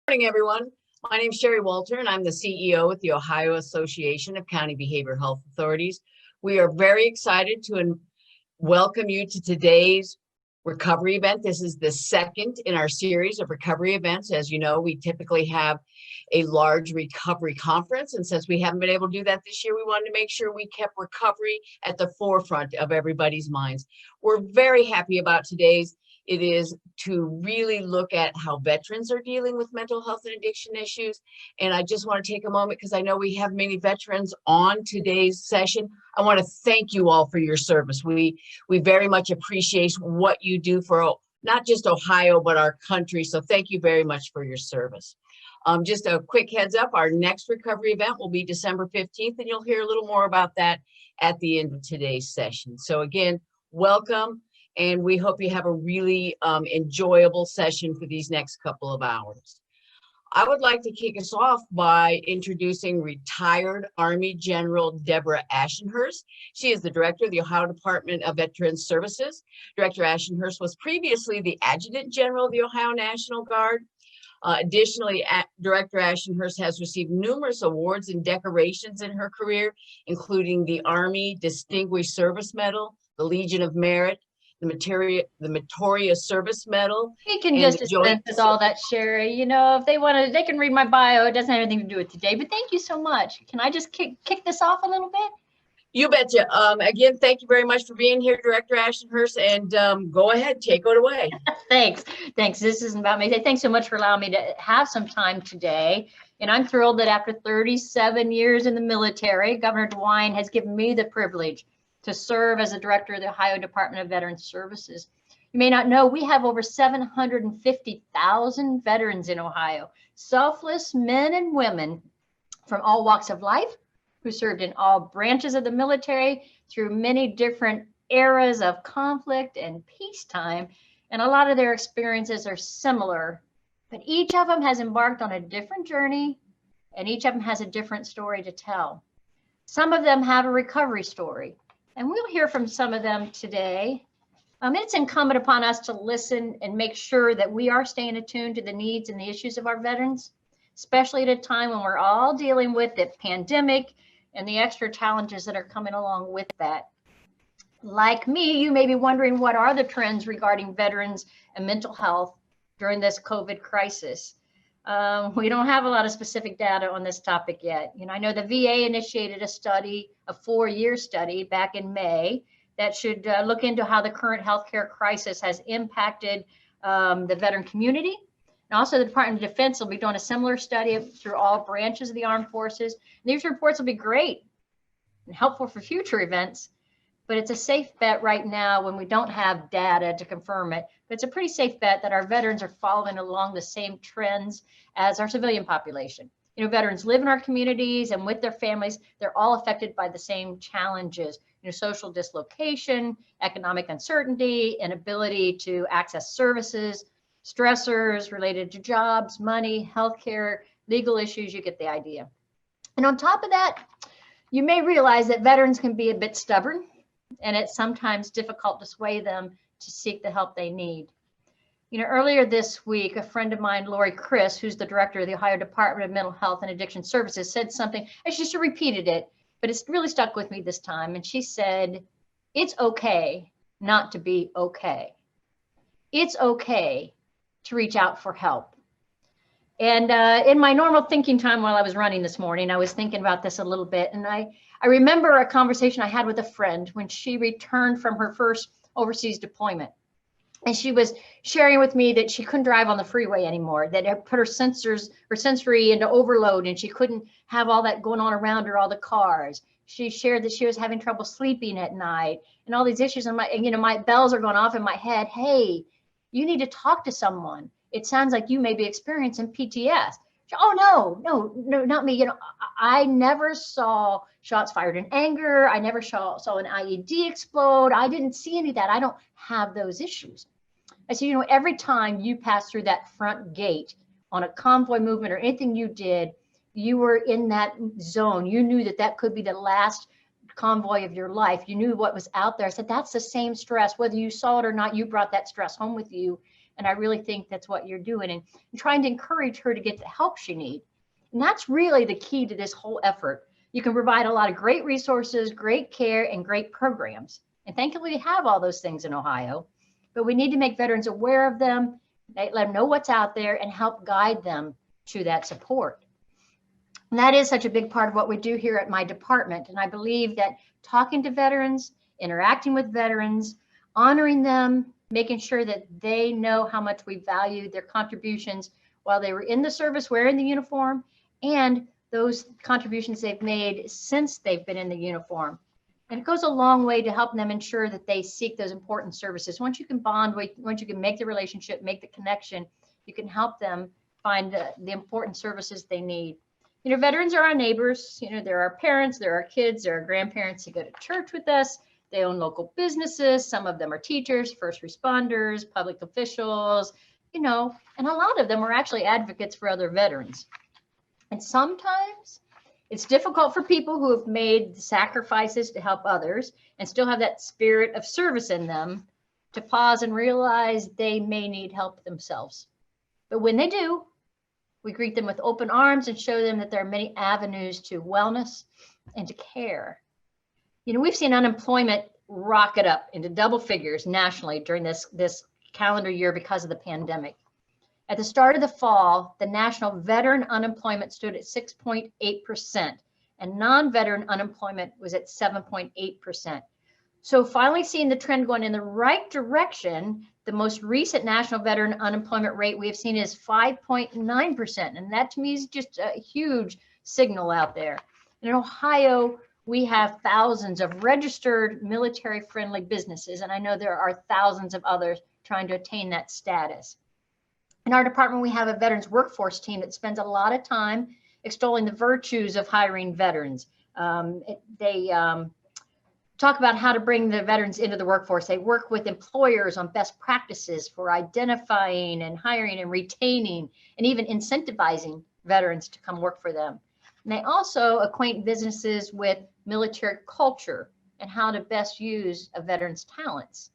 Morning, everyone. My name is Sherry Walter, and I'm the CEO with the Ohio Association of County Behavioral Health Authorities. We are very excited to welcome you to today's recovery event. This is the second in our series of recovery events. As you know, we typically have a large recovery conference, and since we haven't been able to do that this year, we wanted to make sure we kept recovery at the forefront of everybody's minds. We're very happy about today's. It is to really look at how veterans are dealing with mental health and addiction issues. And I just want to take a moment because I know we have many veterans on today's session. I want to thank you all for your service. We very much appreciate what you do for not just Ohio, but our country. So thank you very much for your service. Just a quick heads up, our next recovery event will be December 15th, and you'll hear a little more about that at the end of today's session. So again, welcome. And we hope you have a really enjoyable session for these next couple of hours. I would like to kick us off by introducing retired Army General Deborah Ashenhurst. She is the director of the Ohio Department of Veterans Services. Director Ashenhurst was previously the Adjutant General of the Ohio National Guard. Additionally, Director Ashenhurst has received numerous awards and decorations in her career, including the Army Distinguished Service Medal, the Legion of Merit, the Meritorious Service Medal. You can just dispense with all that, Sherry. You know, if they want to, they can read my bio. It doesn't have anything to do with today, but thank you so much. Can I just kick this off a little bit? You betcha. Again, thank you very much for being here, Director Ashenhurst, and go ahead, take it away. Thanks. This isn't about me. Thanks so much for allowing me to have some time today. And I'm thrilled that after 37 years in the military, Governor DeWine has given me the privilege to serve as a director of the Ohio Department of Veterans Services. You may not know, we have over 750,000 veterans in Ohio, selfless men and women from all walks of life who served in all branches of the military through many different eras of conflict and peacetime. And a lot of their experiences are similar, but each of them has embarked on a different journey, and each of them has a different story to tell. Some of them have a recovery story, and we'll hear from some of them today. It's incumbent upon us to listen and make sure that we are staying attuned to the needs and the issues of our veterans, especially at a time when we're all dealing with the pandemic and the extra challenges that are coming along with that. Like me, you may be wondering, what are the trends regarding veterans and mental health during this COVID crisis? We don't have a lot of specific data on this topic yet. You know, I know the VA initiated a study, a 4-year study back in May that should look into how the current healthcare crisis has impacted the veteran community. And also the Department of Defense will be doing a similar study through all branches of the armed forces. And these reports will be great and helpful for future events, but it's a safe bet right now when we don't have data to confirm it. But it's a pretty safe bet that our veterans are following along the same trends as our civilian population. You know, veterans live in our communities and with their families, they're all affected by the same challenges. You know, social dislocation, economic uncertainty, inability to access services, stressors related to jobs, money, healthcare, legal issues, you get the idea. And on top of that, you may realize that veterans can be a bit stubborn, and it's sometimes difficult to sway them to seek the help they need. You know, earlier this week, a friend of mine, Lori Chris, who's the director of the Ohio Department of Mental Health and Addiction Services, said something, and she just repeated it, but it's really stuck with me this time. And she said, it's okay not to be okay. It's okay to reach out for help. And in my normal thinking time while I was running this morning, I was thinking about this a little bit. And I remember a conversation I had with a friend when she returned from her first overseas deployment. And she was sharing with me that she couldn't drive on the freeway anymore, that it put her sensory into overload, and she couldn't have all that going on around her, all the cars. She shared that she was having trouble sleeping at night and all these issues. And my bells are going off in my head. Hey, you need to talk to someone. It sounds like you may be experiencing PTSD. Oh, no, not me. You know, I never saw shots fired in anger. I never saw an IED explode. I didn't see any of that. I don't have those issues. I said, you know, every time you pass through that front gate on a convoy movement or anything you did, you were in that zone. You knew that that could be the last convoy of your life. You knew what was out there. I said, that's the same stress. Whether you saw it or not, you brought that stress home with you. And I really think that's what you're doing, and trying to encourage her to get the help she needs. And that's really the key to this whole effort. You can provide a lot of great resources, great care, and great programs. And thankfully, we have all those things in Ohio, but we need to make veterans aware of them, let them know what's out there, and help guide them to that support. And that is such a big part of what we do here at my department. And I believe that talking to veterans, interacting with veterans, honoring them, making sure that they know how much we value their contributions while they were in the service wearing the uniform, and those contributions they've made since they've been in the uniform. And it goes a long way to helping them ensure that they seek those important services. Once you can bond, once you can make the relationship, make the connection, you can help them find the important services they need. You know, veterans are our neighbors. You know, they're our parents, they're our kids, they're our grandparents who go to church with us. They own local businesses. Some of them are teachers, first responders, public officials, you know, and a lot of them are actually advocates for other veterans. And sometimes it's difficult for people who have made sacrifices to help others and still have that spirit of service in them to pause and realize they may need help themselves. But when they do, we greet them with open arms and show them that there are many avenues to wellness and to care. You know, we've seen unemployment rocket up into double figures nationally during this calendar year because of the pandemic. At the start of the fall, the national veteran unemployment stood at 6.8%, and non-veteran unemployment was at 7.8%. So finally seeing the trend going in the right direction, the most recent national veteran unemployment rate we have seen is 5.9%. And that to me is just a huge signal out there. In Ohio, we have thousands of registered military-friendly businesses, and I know there are thousands of others trying to attain that status. In our department, we have a veterans workforce team that spends a lot of time extolling the virtues of hiring veterans. They talk about how to bring the veterans into the workforce. They work with employers on best practices for identifying and hiring and retaining and even incentivizing veterans to come work for them. And they also acquaint businesses with military culture and how to best use a veteran's talents.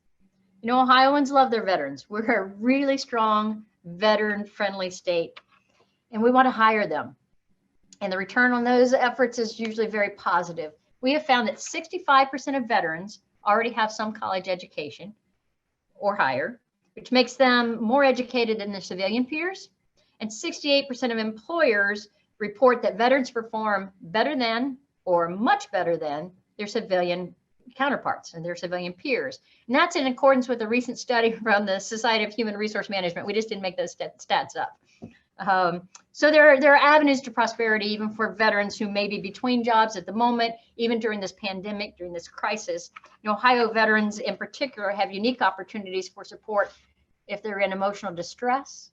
You know, Ohioans love their veterans. We're a really strong veteran-friendly state, and we want to hire them. And the return on those efforts is usually very positive. We have found that 65% of veterans already have some college education or higher, which makes them more educated than their civilian peers. And 68% of employers report that veterans perform better than or much better than their civilian counterparts and their civilian peers. And that's in accordance with a recent study from the Society of Human Resource Management. We just didn't make those stats up. So there are avenues to prosperity even for veterans who may be between jobs at the moment, even during this pandemic, during this crisis. You know, Ohio veterans in particular have unique opportunities for support if they're in emotional distress.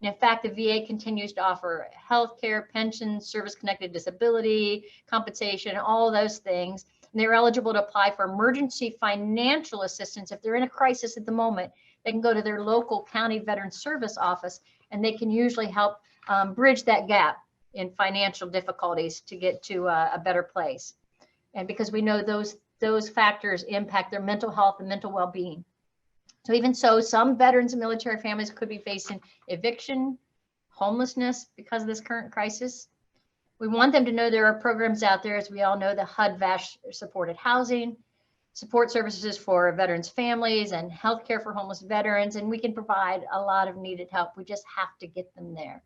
And in fact, the VA continues to offer health care, pensions, service-connected disability, compensation, all those things. And they're eligible to apply for emergency financial assistance. If they're in a crisis at the moment, they can go to their local county veteran service office, and they can usually help bridge that gap in financial difficulties to get to a better place. And because we know those factors impact their mental health and mental well-being. So even so, some veterans and military families could be facing eviction, homelessness because of this current crisis. We want them to know there are programs out there, as we all know, the HUD-VASH supported housing, support services for veterans' families, and healthcare for homeless veterans, and we can provide a lot of needed help. We just have to get them there.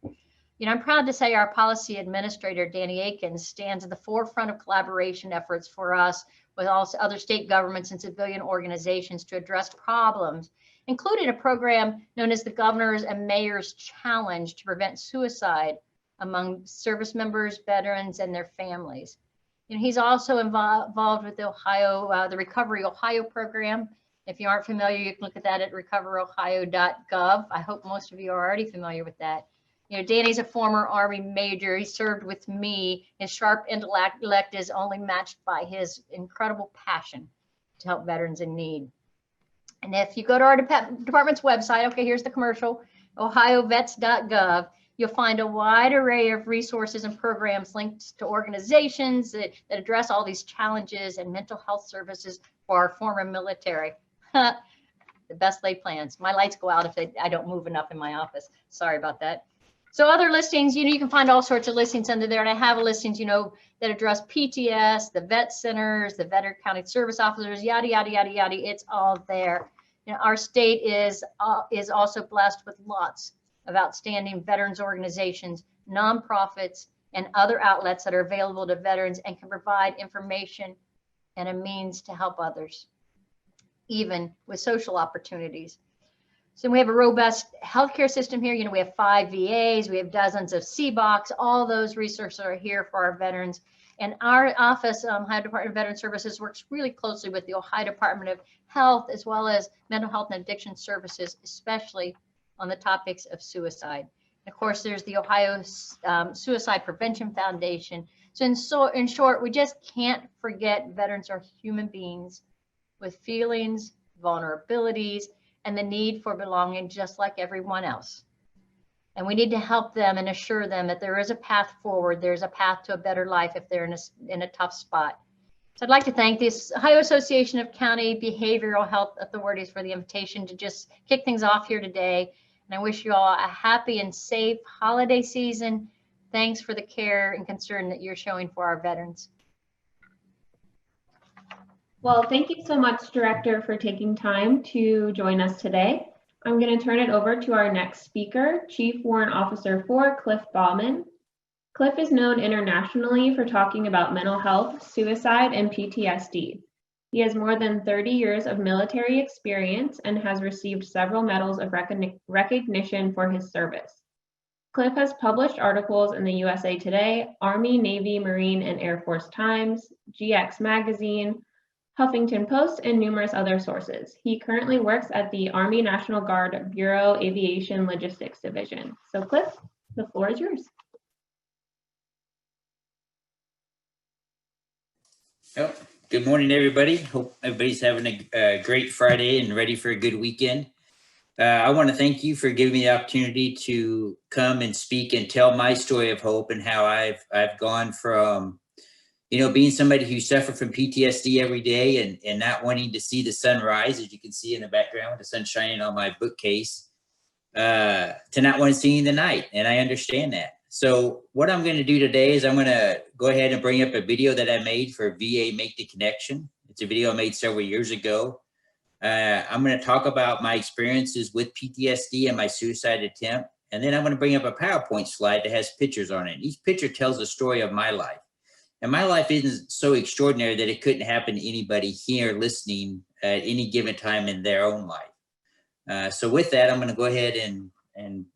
You know, I'm proud to say our policy administrator, Danny Akins, stands at the forefront of collaboration efforts for us with also other state governments and civilian organizations to address problems, including a program known as the Governor's and Mayor's Challenge to prevent suicide among service members, veterans, and their families. You know, he's also involved with the Recovery Ohio program. If you aren't familiar, you can look at that at recoverohio.gov. I hope most of you are already familiar with that. You know, Danny's a former Army major. He served with me. His sharp intellect is only matched by his incredible passion to help veterans in need. And if you go to our department's website, okay, here's the commercial, ohiovets.gov, you'll find a wide array of resources and programs linked to organizations that address all these challenges and mental health services for our former military. the best laid plans. My lights go out if I don't move enough in my office. Sorry about that. So other listings, you can find all sorts of listings under there. And I have listings, that address PTS, the vet centers, the veteran county service officers, yada, yada, yada, yada. It's all there. Our state is also blessed with lots of outstanding veterans organizations, nonprofits, and other outlets that are available to veterans and can provide information and a means to help others, even with social opportunities. So we have a robust healthcare system here. We have 5 VAs, we have dozens of CBOCs. All those resources are here for our veterans. And our office, Ohio Department of Veteran Services, works really closely with the Ohio Department of Health, as well as mental health and addiction services, especially on the topics of suicide. And of course, there's the Ohio Suicide Prevention Foundation. So in short, we just can't forget veterans are human beings with feelings, vulnerabilities, and the need for belonging just like everyone else. And we need to help them and assure them that there is a path forward. There's a path to a better life if they're in a tough spot. So I'd like to thank the Ohio Association of County Behavioral Health Authorities for the invitation to just kick things off here today. And I wish you all a happy and safe holiday season. Thanks for the care and concern that you're showing for our veterans. Well, thank you so much, Director, for taking time to join us today. I'm going to turn it over to our next speaker, Chief Warrant Officer 4, Cliff Bauman. Cliff is known internationally for talking about mental health, suicide, and PTSD. He has more than 30 years of military experience and has received several medals of recognition for his service. Cliff has published articles in the USA Today, Army, Navy, Marine, and Air Force Times, GX Magazine, Huffington Post, and numerous other sources. He currently works at the Army National Guard Bureau Aviation Logistics Division. So Cliff, the floor is yours. Oh, good morning, everybody. Hope everybody's having a great Friday and ready for a good weekend. I want to thank you for giving me the opportunity to come and speak and tell my story of hope and how I've gone from being somebody who suffered from PTSD every day and not wanting to see the sun rise, as you can see in the background with the sun shining on my bookcase, to not wanting to see the night. And I understand that. So what I'm going to do today is I'm going to go ahead and bring up a video that I made for VA Make the Connection. It's a video I made several years ago. I'm going to talk about my experiences with PTSD and my suicide attempt. And then I'm going to bring up a PowerPoint slide that has pictures on it. Each picture tells the story of my life. And my life isn't so extraordinary that it couldn't happen to anybody here listening at any given time in their own life. So with that, I'm going to go ahead and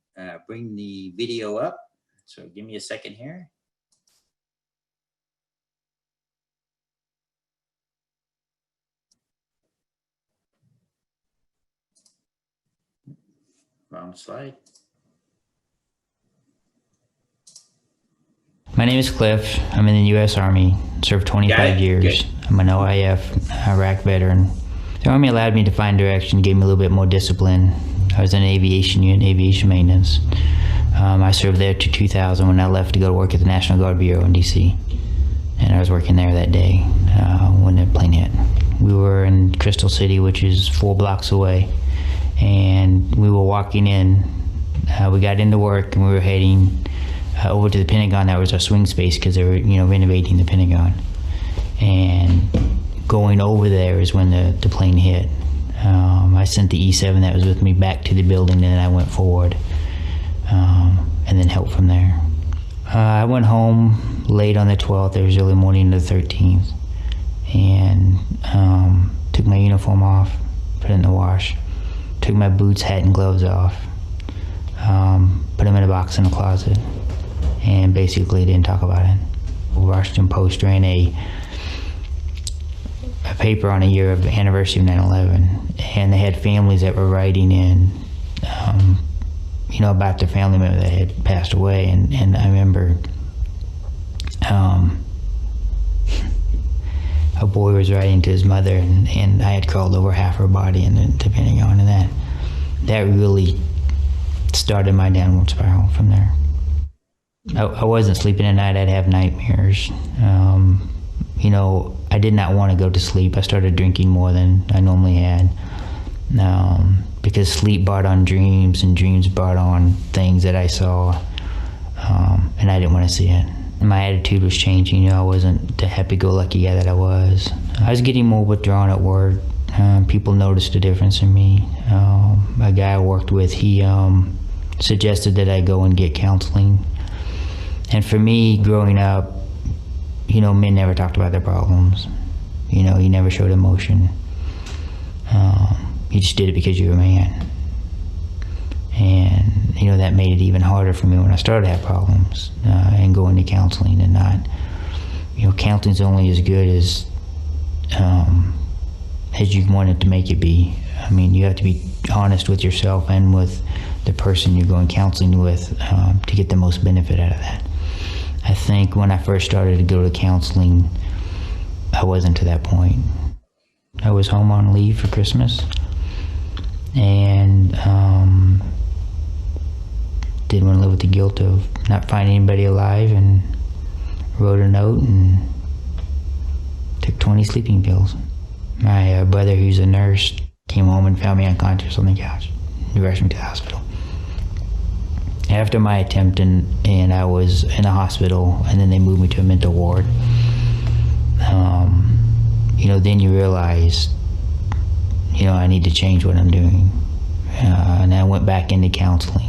bring the video up. So give me a second here. Wrong slide. My name is Cliff. I'm in the U.S. Army, served 25 years. Good. I'm an OIF Iraq veteran. The Army allowed me to find direction, gave me a little bit more discipline. I was in an aviation unit, aviation maintenance. I served there to 2000 when I left to go to work at the National Guard Bureau in D.C. And I was working there that day when the plane hit. We were in Crystal City, which is 4 blocks away. And we were walking in. We got into work and we were heading over to the Pentagon. That was our swing space because they were, renovating the Pentagon. And going over there is when the plane hit. I sent the E7 that was with me back to the building, and then I went forward, and then helped from there. I went home late on the 12th. It was early morning of the 13th, and took my uniform off, put it in the wash, took my boots, hat, and gloves off, put them in a box in the closet, and basically didn't talk about it. Washington Post ran a paper on a year of anniversary of 9/11, and they had families that were writing in, about their family member that had passed away, and I remember a boy was writing to his mother, and I had crawled over half her body in the Pentagon, and that really started my downward spiral from there. I wasn't sleeping at night. I'd have nightmares. I did not want to go to sleep. I started drinking more than I normally had. because sleep brought on dreams, and dreams brought on things that I saw, and I didn't want to see it. My attitude was changing. I wasn't the happy-go-lucky guy that I was. I was getting more withdrawn at work. People noticed the difference in me. A guy I worked with, he suggested that I go and get counseling. And for me, growing up, men never talked about their problems. You never showed emotion. You just did it because you were a man. And, that made it even harder for me when I started to have problems and going to counseling and not, counseling's only as good as you want it to make it be. I mean, you have to be honest with yourself and with the person you're going counseling with to get the most benefit out of that. I think when I first started to go to counseling, I wasn't to that point. I was home on leave for Christmas and didn't want to live with the guilt of not finding anybody alive, and wrote a note and took 20 sleeping pills. My brother, who's a nurse, came home and found me unconscious on the couch. He rushed me to the hospital. After my attempt, and I was in a hospital, and then they moved me to a mental ward, then you realize, I need to change what I'm doing. And I went back into counseling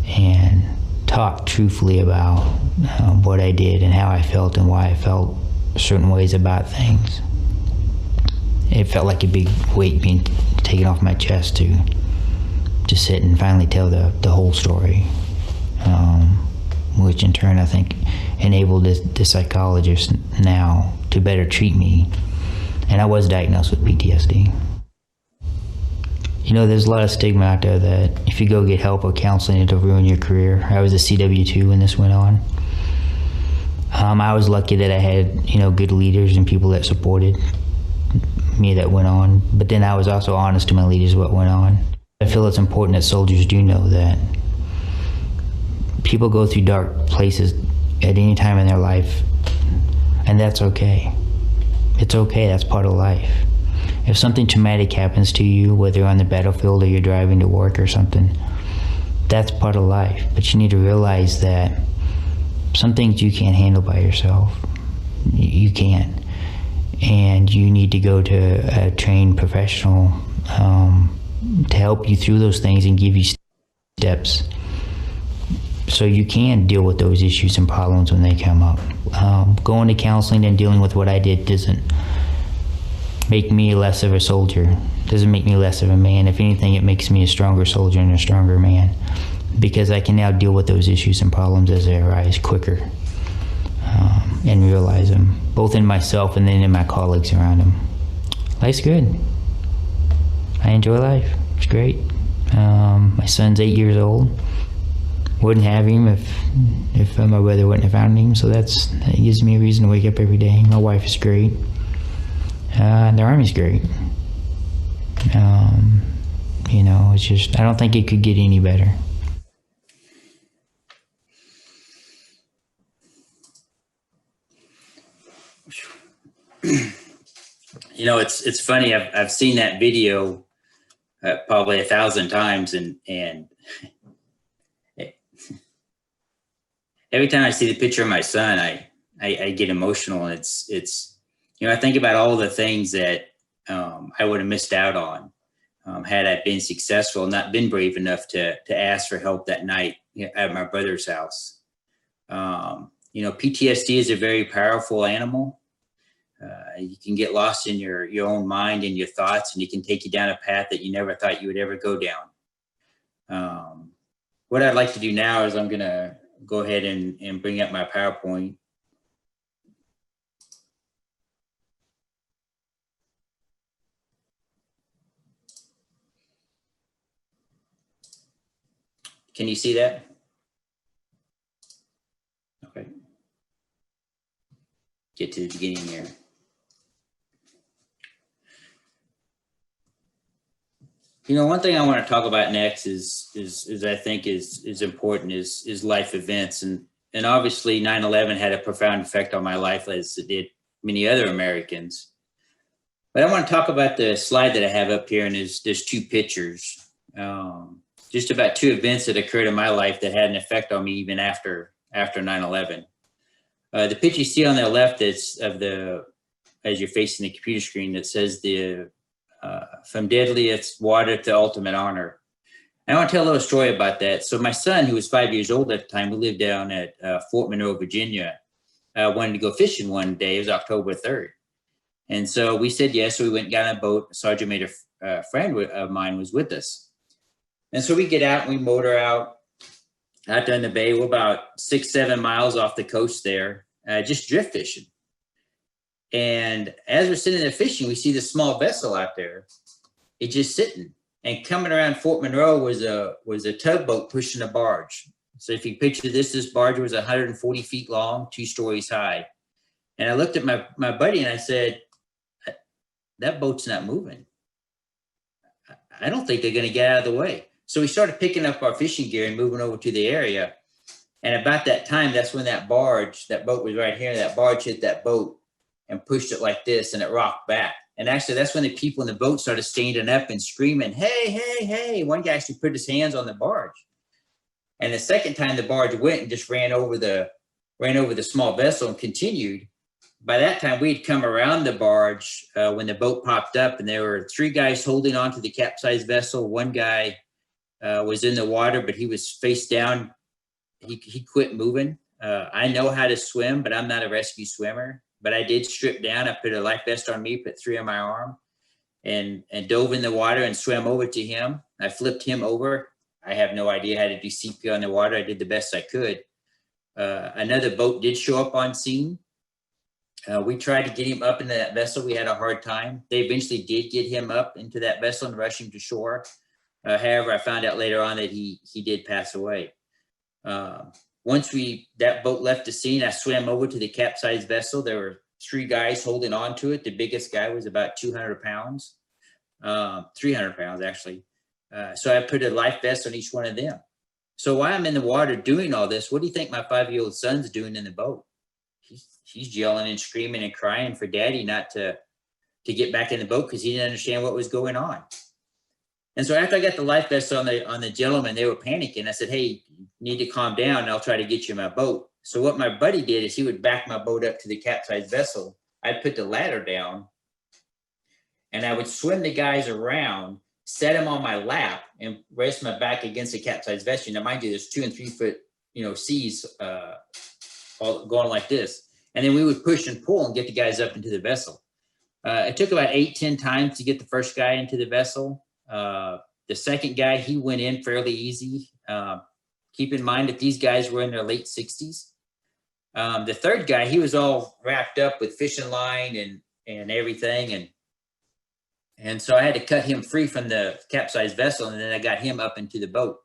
and talked truthfully about what I did and how I felt and why I felt certain ways about things. It felt like a big weight being taken off my chest to sit and finally tell the whole story, which in turn I think enabled the psychologist now to better treat me. And I was diagnosed with PTSD. There's a lot of stigma out there that if you go get help or counseling, it'll ruin your career. I was a CW2 when this went on. I was lucky that I had, good leaders and people that supported me that went on. But then I was also honest to my leaders what went on. I feel it's important that soldiers do know that people go through dark places at any time in their life, and that's okay. It's okay, that's part of life. If something traumatic happens to you, whether you're on the battlefield or you're driving to work or something, that's part of life. But you need to realize that some things you can't handle by yourself. You can't. And you need to go to a trained professional to help you through those things and give you steps so you can deal with those issues and problems when they come up. Going to counseling and dealing with what I did doesn't make me less of a soldier, doesn't make me less of a man. If anything, it makes me a stronger soldier and a stronger man, because I can now deal with those issues and problems as they arise quicker and realize them, both in myself and then in my colleagues around them. Life's good. I enjoy life. It's great. My son's 8 years old. Wouldn't have him if my brother wouldn't have found him, so that gives me a reason to wake up every day. My wife is great. The Army's great. It's just, I don't think it could get any better. It's funny. I've seen that video probably 1,000 times, and every time I see the picture of my son, I get emotional. And it's I think about all the things that I would have missed out on had I been successful, not been brave enough to ask for help that night at my brother's house. PTSD is a very powerful animal. You can get lost in your own mind and your thoughts, and it can take you down a path that you never thought you would ever go down. What I'd like to do now is I'm going to go ahead and bring up my PowerPoint. Can you see that? Okay. Get to the beginning here. One thing I want to talk about next is I think is important is life events, and obviously 9/11 had a profound effect on my life as it did many other Americans. But I want to talk about the slide that I have up here, and there's two pictures, just about two events that occurred in my life that had an effect on me even after 9/11. The picture you see on the left is as you're facing the computer screen, that says from deadliest water to ultimate honor. And I want to tell a little story about that. So my son, who was 5 years old at the time, we lived down at Fort Monroe, Virginia, wanted to go fishing one day. It was October 3rd. And so we said yes. So we went and got on a boat. A sergeant mate, a friend of mine, was with us. And so we get out and we motor out there in the bay. We're about 6-7 miles off the coast there, just drift fishing. And as we're sitting there fishing, we see this small vessel out there. It's just sitting. And coming around Fort Monroe was a tugboat pushing a barge. So if you picture this barge was 140 feet long, 2 stories high. And I looked at my buddy and I said, that boat's not moving. I don't think they're going to get out of the way. So we started picking up our fishing gear and moving over to the area. And about that time, that's when that boat was right here. That barge hit that boat and pushed it like this, and it rocked back. And actually, that's when the people in the boat started standing up and screaming, hey, hey, hey. One guy actually put his hands on the barge. And the second time the barge went and just ran over the small vessel and continued. By that time, we'd come around the barge when the boat popped up, and there were 3 guys holding onto the capsized vessel. One guy was in the water, but he was face down. He quit moving. I know how to swim, but I'm not a rescue swimmer. But I did strip down. I put a life vest on me, put 3 on my arm, and dove in the water and swam over to him. I flipped him over. I have no idea how to do CPR in the water. I did the best I could. Another boat did show up on scene. We tried to get him up into that vessel. We had a hard time. They eventually did get him up into that vessel and rush him to shore. However, I found out later on that he did pass away. Once that boat left the scene, I swam over to the capsized vessel. There were 3 guys holding on to it. The biggest guy was about 200 pounds, 300 pounds actually. So I put a life vest on each one of them. So while I'm in the water doing all this, what do you think my 5-year-old son's doing in the boat? He's yelling and screaming and crying for daddy not to get back in the boat because he didn't understand what was going on. And so after I got the life vest on the gentleman, they were panicking. I said, hey, you need to calm down and I'll try to get you in my boat. So what my buddy did is he would back my boat up to the capsized vessel. I'd put the ladder down and I would swim the guys around, set them on my lap and rest my back against the capsized vessel. Now, mind you, there's 2 and 3 foot, seas all going like this. And then we would push and pull and get the guys up into the vessel. It took about 8-10 times to get the first guy into the vessel. The second guy, he went in fairly easy. Keep in mind that these guys were in their late 60s. The third guy, he was all wrapped up with fishing line and everything. And so I had to cut him free from the capsized vessel, and then I got him up into the boat.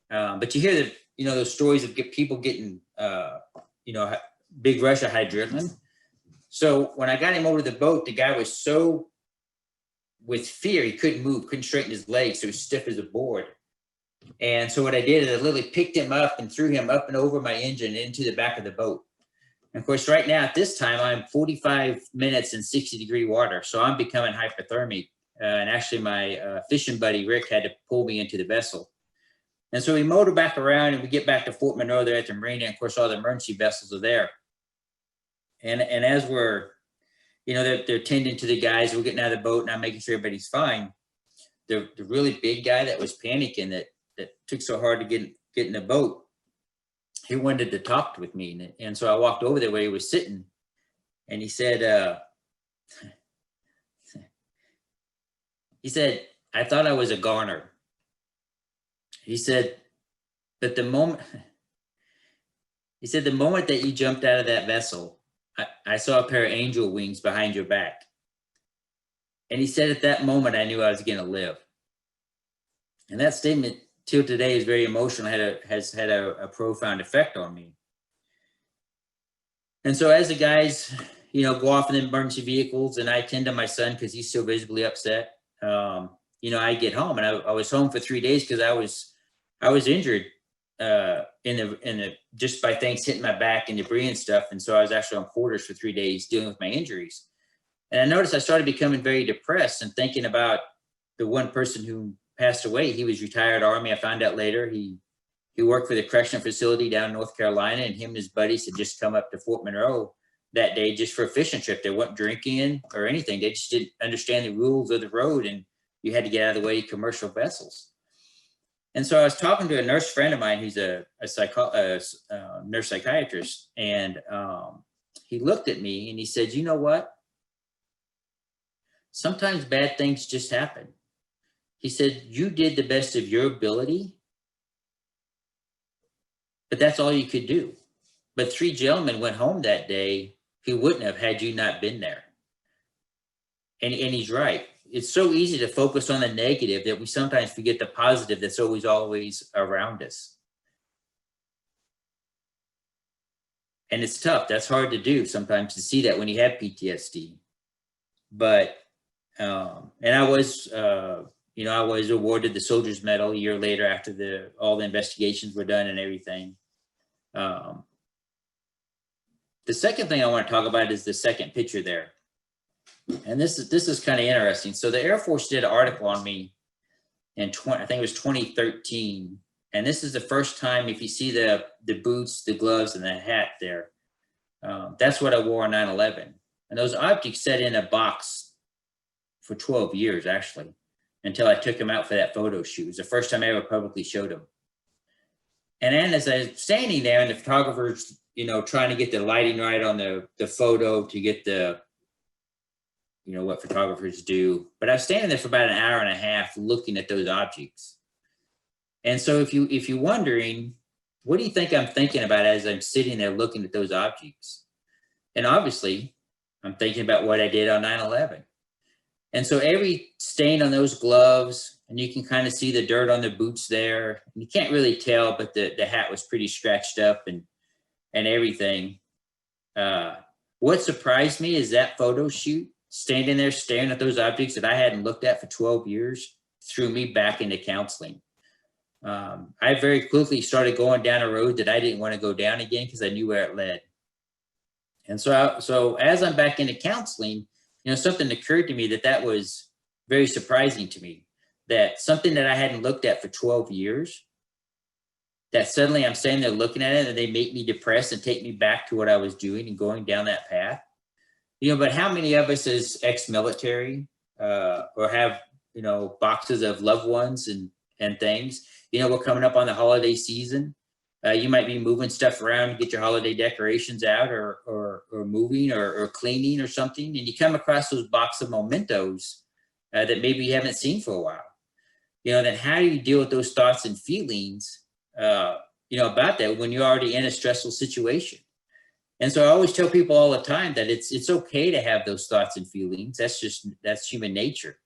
But you hear those stories of people getting, big rush of adrenaline. So when I got him over the boat, the guy was so with fear, he couldn't move, couldn't straighten his legs, so he was stiff as a board. And so what I did is I literally picked him up and threw him up and over my engine into the back of the boat. And of course, right now at this time, I'm 45 minutes in 60-degree water, so I'm becoming hypothermic. And actually, my fishing buddy, Rick, had to pull me into the vessel. And so we motor back around and we get back to Fort Monroe there at the marina. And of course, all the emergency vessels are there. And as we're, they're tending to the guys, we're getting out of the boat and I'm making sure everybody's fine. The really big guy that was panicking that took so hard to get in the boat, he wanted to talk with me. And so I walked over there where he was sitting and he said, I thought I was a goner. He said, but the moment that you jumped out of that vessel, I saw a pair of angel wings behind your back. And he said, at that moment, I knew I was going to live. And that statement till today is very emotional, has had a profound effect on me. And so as the guys, go off in the emergency vehicles and I attend to my son because he's so visibly upset, I get home and I was home for 3 days because I was injured just by things hitting my back and debris and stuff. And so I was actually on quarters for 3 days dealing with my injuries. And I noticed I started becoming very depressed and thinking about the one person who passed away. He was retired Army. I found out later he worked for the correctional facility down in North Carolina, and him and his buddies had just come up to Fort Monroe that day just for a fishing trip. They weren't drinking or anything. They just didn't understand the rules of the road, and you had to get out of the way of commercial vessels. And so I was talking to a nurse friend of mine who's a nurse psychiatrist, and he looked at me and he said, you know what? Sometimes bad things just happen. He said, you did the best of your ability, but that's all you could do. But 3 gentlemen went home that day who wouldn't have had you not been there. And he's right. It's so easy to focus on the negative that we sometimes forget the positive that's always around us. And it's tough. That's hard to do sometimes, to see that when you have PTSD. But, and I was awarded the Soldier's Medal a year later after all the investigations were done and everything. The second thing I want to talk about is the second picture there. And this is kind of interesting. So the Air Force did an article on me in I think it was 2013. And this is the first time, if you see the boots, the gloves, and the hat there, that's what I wore on 9/11. And those objects sat in a box for 12 years, actually, until I took them out for that photo shoot. It was the first time I ever publicly showed them. And then as I was standing there, and the photographers, trying to get the lighting right on the photo to get the, what photographers do. But I was standing there for about an hour and a half looking at those objects. And so if you're wondering, what do you think I'm thinking about as I'm sitting there looking at those objects? And obviously, I'm thinking about what I did on 9/11. And so every stain on those gloves, and you can kind of see the dirt on the boots there. And you can't really tell, but the hat was pretty scratched up and everything. What surprised me is that photo shoot, standing there staring at those objects that I hadn't looked at for 12 years, threw me back into counseling. I very quickly started going down a road that I didn't want to go down again because I knew where it led. And so as I'm back into counseling, something occurred to me that was very surprising to me, that something that I hadn't looked at for 12 years, that suddenly I'm standing there looking at it and they make me depressed and take me back to what I was doing and going down that path. But how many of us as ex-military or have, boxes of loved ones and things, we're coming up on the holiday season. You might be moving stuff around to get your holiday decorations out or moving or cleaning or something. And you come across those box of mementos that maybe you haven't seen for a while. Then how do you deal with those thoughts and feelings, about that when you're already in a stressful situation? And so I always tell people all the time that it's okay to have those thoughts and feelings. That's human nature.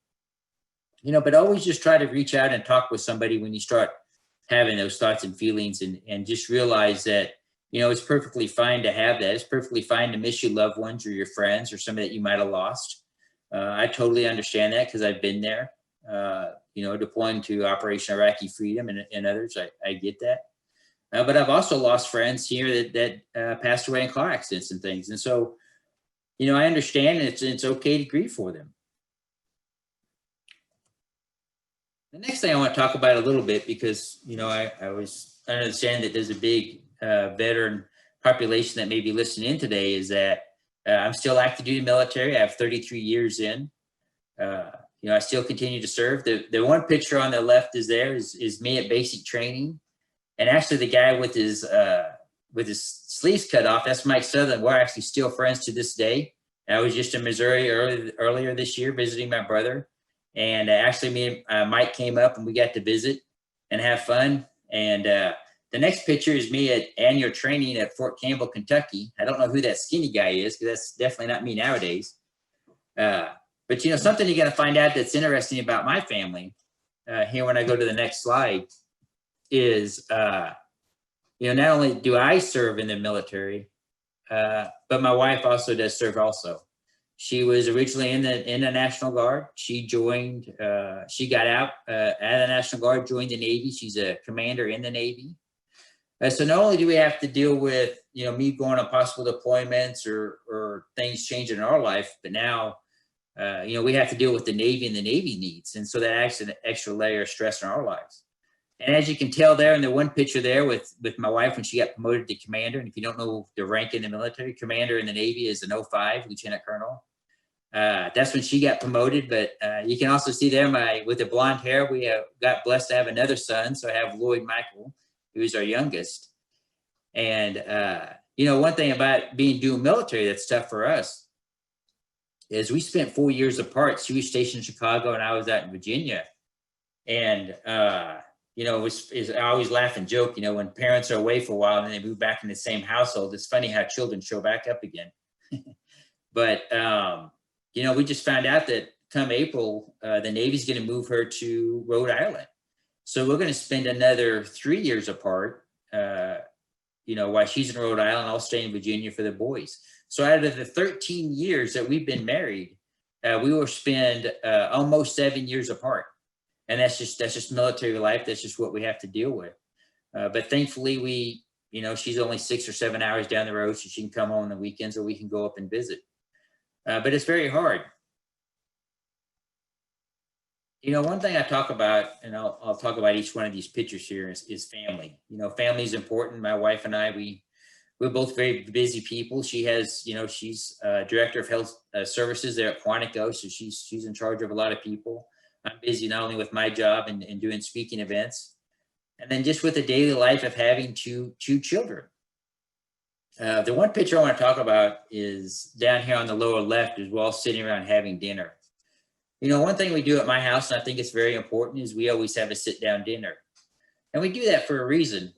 But always just try to reach out and talk with somebody when you start having those thoughts and feelings, and just realize that, it's perfectly fine to have that. It's perfectly fine to miss your loved ones or your friends or somebody that you might have lost. I totally understand that because I've been there, deploying to Operation Iraqi Freedom and others. I get that. But I've also lost friends here that passed away in car accidents and things. And so, I understand it's okay to grieve for them. The next thing I want to talk about a little bit, because, I was understanding that there's a big veteran population that may be listening in today, is that I'm still active duty military. I have 33 years in. I still continue to serve. The one picture on the left is me at basic training. And actually the guy with his sleeves cut off, that's Mike Sutherland. We're actually still friends to this day. I was just in Missouri earlier this year visiting my brother. And actually me and Mike came up and we got to visit and have fun. And the next picture is me at annual training at Fort Campbell, Kentucky. I don't know who that skinny guy is, because that's definitely not me nowadays. But something you're going to find out that's interesting about my family here when I go to the next slide is, not only do I serve in the military, but my wife also does serve also. She was originally in the National Guard. She joined, she got out of the National Guard, joined the Navy. She's a commander in the Navy. So not only do we have to deal with, me going on possible deployments or things changing in our life, but now we have to deal with the Navy and the Navy needs. And so that adds an extra layer of stress in our lives. And as you can tell there in the one picture there with my wife when she got promoted to commander, and if you don't know the rank in the military, commander in the Navy is an 05, lieutenant colonel. That's when she got promoted. But you can also see there with the blonde hair, we got blessed to have another son. So I have Lloyd Michael, who's our youngest. And, one thing about being dual military that's tough for us is we spent 4 years apart. She was stationed in Chicago and I was out in Virginia. And, I always laugh and joke, when parents are away for a while and then they move back in the same household, it's funny how children show back up again. But, we just found out that come April, the Navy's going to move her to Rhode Island. So we're going to spend another 3 years apart, while she's in Rhode Island, I'll stay in Virginia for the boys. So out of the 13 years that we've been married, we will spend almost 7 years apart. And that's just military life. That's just what we have to deal with. But thankfully she's only 6 or 7 hours down the road, so she can come home on the weekends or we can go up and visit. But it's very hard. One thing I talk about, and I'll talk about each one of these pictures here is family. Family is important. My wife and I, we're both very busy people. She has, she's director of health services there at Quantico. So she's in charge of a lot of people. I'm busy not only with my job and doing speaking events, and then just with the daily life of having two children. The one picture I want to talk about is down here on the lower left, is we're all sitting around having dinner. One thing we do at my house, and I think it's very important, is we always have a sit-down dinner. And we do that for a reason,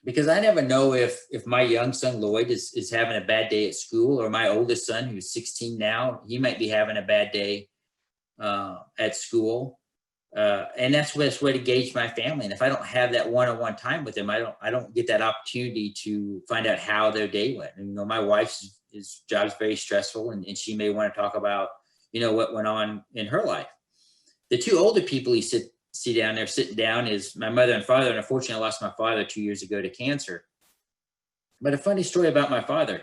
because I never know if my young son, Lloyd, is having a bad day at school, or my oldest son, who's 16 now, he might be having a bad day at school. And that's the best way to gauge my family. And if I don't have that one-on-one time with them, I don't get that opportunity to find out how their day went. And, my wife's job is very stressful, and she may want to talk about what went on in her life. The two older people you see down there sitting down is my mother and father. And unfortunately, I lost my father 2 years ago to cancer. But a funny story about my father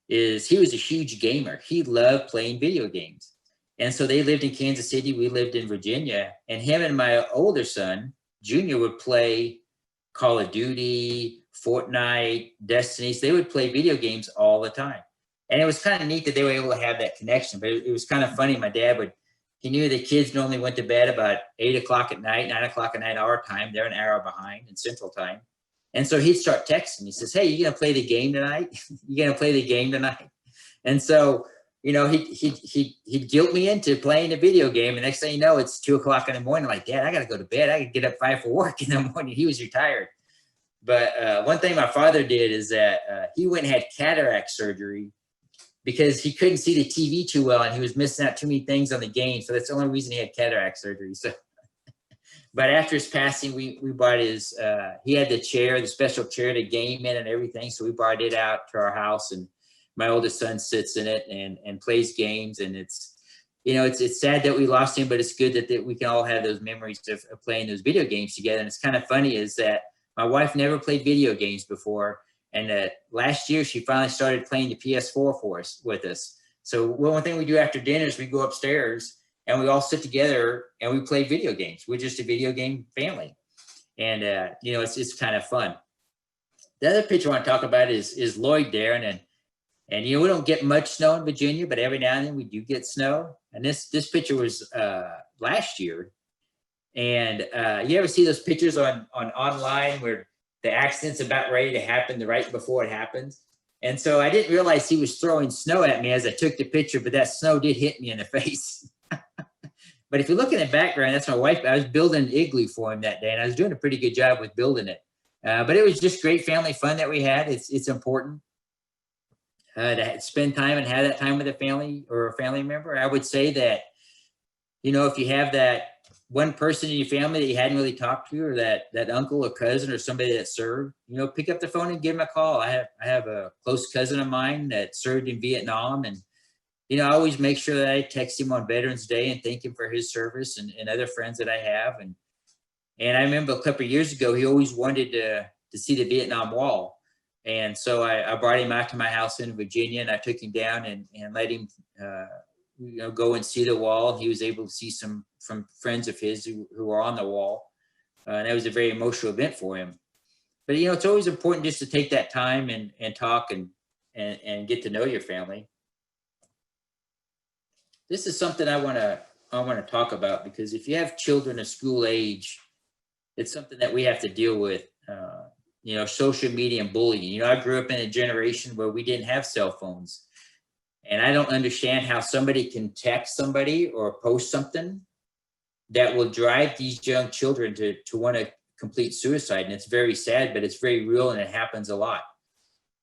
is he was a huge gamer. He loved playing video games. And so they lived in Kansas City. We lived in Virginia. And him and my older son, Junior, would play Call of Duty, Fortnite, Destiny. They would play video games all the time. And it was kind of neat that they were able to have that connection. But it was kind of funny. My dad he knew the kids normally went to bed about 8 o'clock at night, 9 o'clock at night, our time. They're an hour behind in Central Time. And so he'd start texting. He says, "Hey, you going to play the game tonight? You going to play the game tonight?" And so, he'd guilt me into playing the video game. And next thing you know, it's 2 o'clock in the morning. I'm like, "Dad, I got to go to bed. I got to get up 5 for work in the morning." He was retired. But one thing my father did is that he went and had cataract surgery because he couldn't see the TV too well and he was missing out too many things on the game. So that's the only reason he had cataract surgery. So, but after his passing, we bought he had the special chair to game in and everything. So we brought it out to our house, and my oldest son sits in it and plays games. And it's sad that we lost him, but it's good that we can all have those memories of playing those video games together. And it's kind of funny is that my wife never played video games before. And last year, she finally started playing the PS4 with us. So one thing we do after dinner is we go upstairs and we all sit together and we play video games. We're just a video game family. And, it's kind of fun. The other picture I want to talk about is Lloyd Darren. And we don't get much snow in Virginia, but every now and then we do get snow. And this picture was last year. And you ever see those pictures on online where the accident's about ready to happen right before it happens? And so I didn't realize he was throwing snow at me as I took the picture, but that snow did hit me in the face. But if you look in the background, that's my wife. I was building an igloo for him that day, and I was doing a pretty good job with building it. But it was just great family fun that we had. It's important to spend time and have that time with a family or a family member. I would say that, if you have that one person in your family that you hadn't really talked to, or that uncle or cousin or somebody that served, pick up the phone and give them a call. I have a close cousin of mine that served in Vietnam, and I always make sure that I text him on Veterans Day and thank him for his service, and other friends that I have. And I remember a couple of years ago, he always wanted to see the Vietnam Wall. And so I brought him out to my house in Virginia, and I took him down and let him go and see the wall. He was able to see some from friends of his who were on the wall. And that was a very emotional event for him. But, it's always important just to take that time and talk and get to know your family. This is something I want to talk about, because if you have children of school age, it's something that we have to deal with, social media and bullying. I grew up in a generation where we didn't have cell phones. And I don't understand how somebody can text somebody or post something that will drive these young children to want to complete suicide. And it's very sad, but it's very real, and it happens a lot.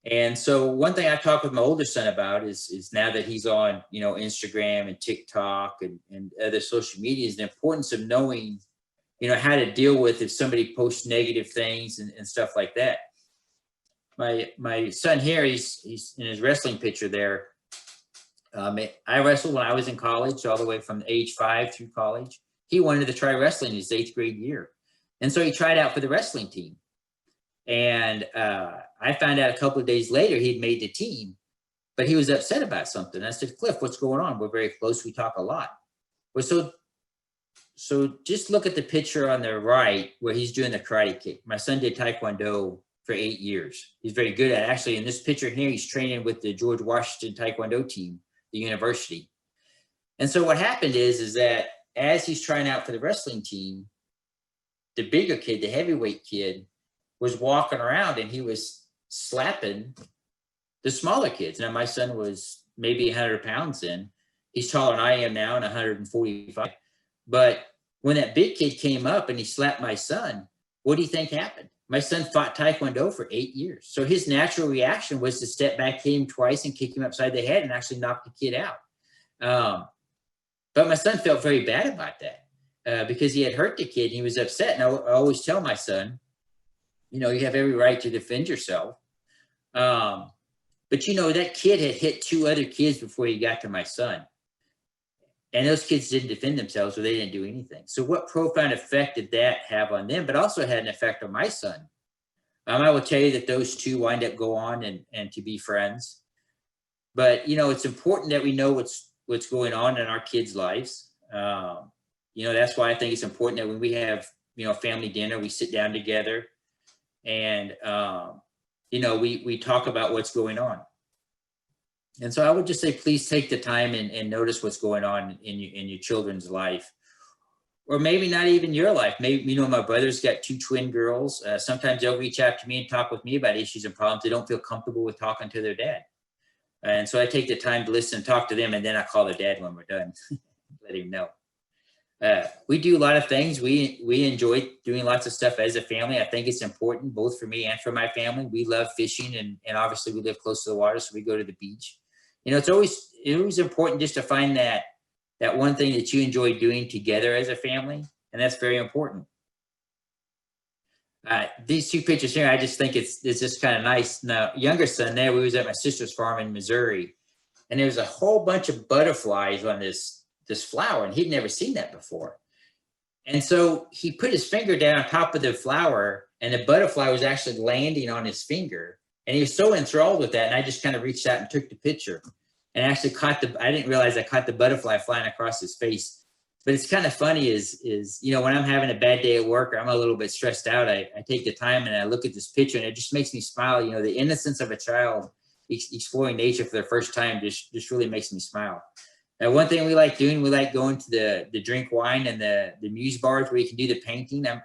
And so one thing I talk with my older son about is now that he's on, Instagram and TikTok and other social media, is the importance of knowing, how to deal with if somebody posts negative things and stuff like that. My son here, he's in his wrestling picture there. I wrestled when I was in college, all the way from age 5 through college. He wanted to try wrestling in his 8th grade year. And so he tried out for the wrestling team. And I found out a couple of days later he'd made the team, but he was upset about something. I said, Cliff, what's going on? We're very close. We talk a lot. Well, so just look at the picture on the right where he's doing the karate kick. My son did Taekwondo for 8 years. He's very good at it. Actually, in this picture here, he's training with the George Washington Taekwondo team, the university. And so what happened is that as he's trying out for the wrestling team, the bigger kid, the heavyweight kid, was walking around and he was slapping the smaller kids. Now, my son was maybe 100 pounds then. He's taller than I am now, and 145. But when that big kid came up and he slapped my son, what do you think happened? My son fought Taekwondo for 8 years. So his natural reaction was to step back, hit him twice, and kick him upside the head and actually knock the kid out. But my son felt very bad about that because he had hurt the kid and he was upset. And I always tell my son, you have every right to defend yourself. But, that kid had hit 2 other kids before he got to my son. And those kids didn't defend themselves, or they didn't do anything. So what profound effect did that have on them, but also had an effect on my son? I will tell you that those 2 wind up go on and to be friends. But, it's important that we know what's going on in our kids' lives. That's why I think it's important that when we have, family dinner, we sit down together and, we talk about what's going on. And so I would just say, please take the time and notice what's going on in your children's life, or maybe not even your life. Maybe, my brother's got 2 twin girls. Sometimes they'll reach out to me and talk with me about issues and problems. They don't feel comfortable with talking to their dad. And so I take the time to listen and talk to them. And then I call their dad when we're done, let him know. We do a lot of things. We enjoy doing lots of stuff as a family. I think it's important both for me and for my family. We love fishing and obviously we live close to the water, so we go to the beach. It's always important just to find that one thing that you enjoy doing together as a family. And that's very important. These 2 pictures here, I just think it's just kind of nice. Now, younger son there, we was at my sister's farm in Missouri, and there was a whole bunch of butterflies on this flower, and he'd never seen that before. And so he put his finger down on top of the flower, and the butterfly was actually landing on his finger. And he was so enthralled with that. And I just kind of reached out and took the picture and actually I didn't realize I caught the butterfly flying across his face. But it's kind of funny is, when I'm having a bad day at work or I'm a little bit stressed out, I take the time and I look at this picture and it just makes me smile. The innocence of a child exploring nature for the first time just really makes me smile. Now, one thing we like doing, we like going to the drink wine and the muse bars where you can do the painting. I'm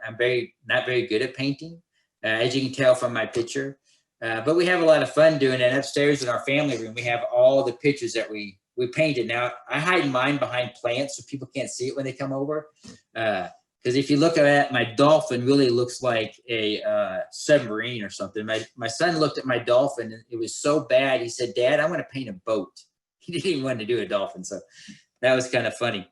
not very good at painting, as you can tell from my picture. But we have a lot of fun doing it. Upstairs in our family room, we have all the pictures that we painted. Now, I hide mine behind plants so people can't see it when they come over. Because if you look at it, my dolphin really looks like a submarine or something. My son looked at my dolphin and it was so bad. He said, Dad, I want to paint a boat. He didn't even want to do a dolphin. So that was kind of funny.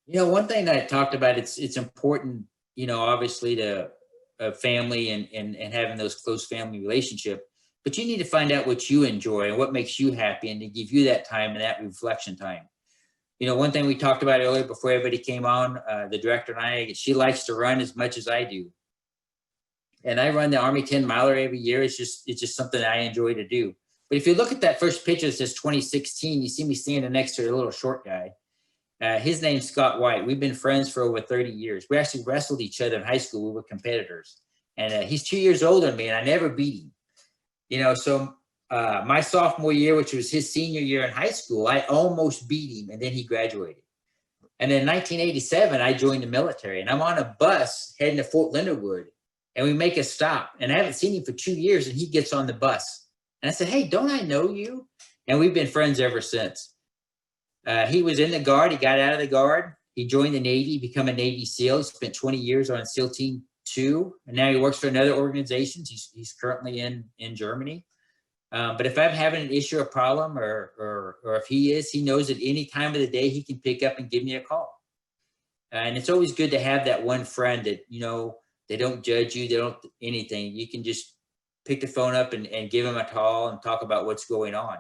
One thing that I talked about, it's important, obviously to a family and having those close family relationship, but you need to find out what you enjoy and what makes you happy and to give you that time and that reflection time. One thing we talked about earlier before everybody came on, the director and I, she likes to run as much as I do. And I run the Army 10 miler every year. It's just something I enjoy to do. But if you look at that first picture that says 2016, you see me standing next to a little short guy. His name's Scott White. We've been friends for over 30 years. We actually wrestled each other in high school. We were competitors. And he's 2 years older than me, and I never beat him. You know, so my sophomore year, which was his senior year in high school, I almost beat him, and then he graduated. And then in 1987, I joined the military, and I'm on a bus heading to Fort Leonard Wood, and we make a stop. And I haven't seen him for 2 years, and he gets on the bus. And I said, hey, don't I know you? And we've been friends ever since. He was in the Guard. He got out of the Guard. He joined the Navy, become a Navy SEAL. He spent 20 years on SEAL Team 2, and now he works for another organization. He's currently in Germany. But if I'm having an issue or problem, or if he knows at any time of the day he can pick up and give me a call. And it's always good to have that one friend that, you know, they don't judge you, they don't anything. You can just pick the phone up and give them a call and talk about what's going on.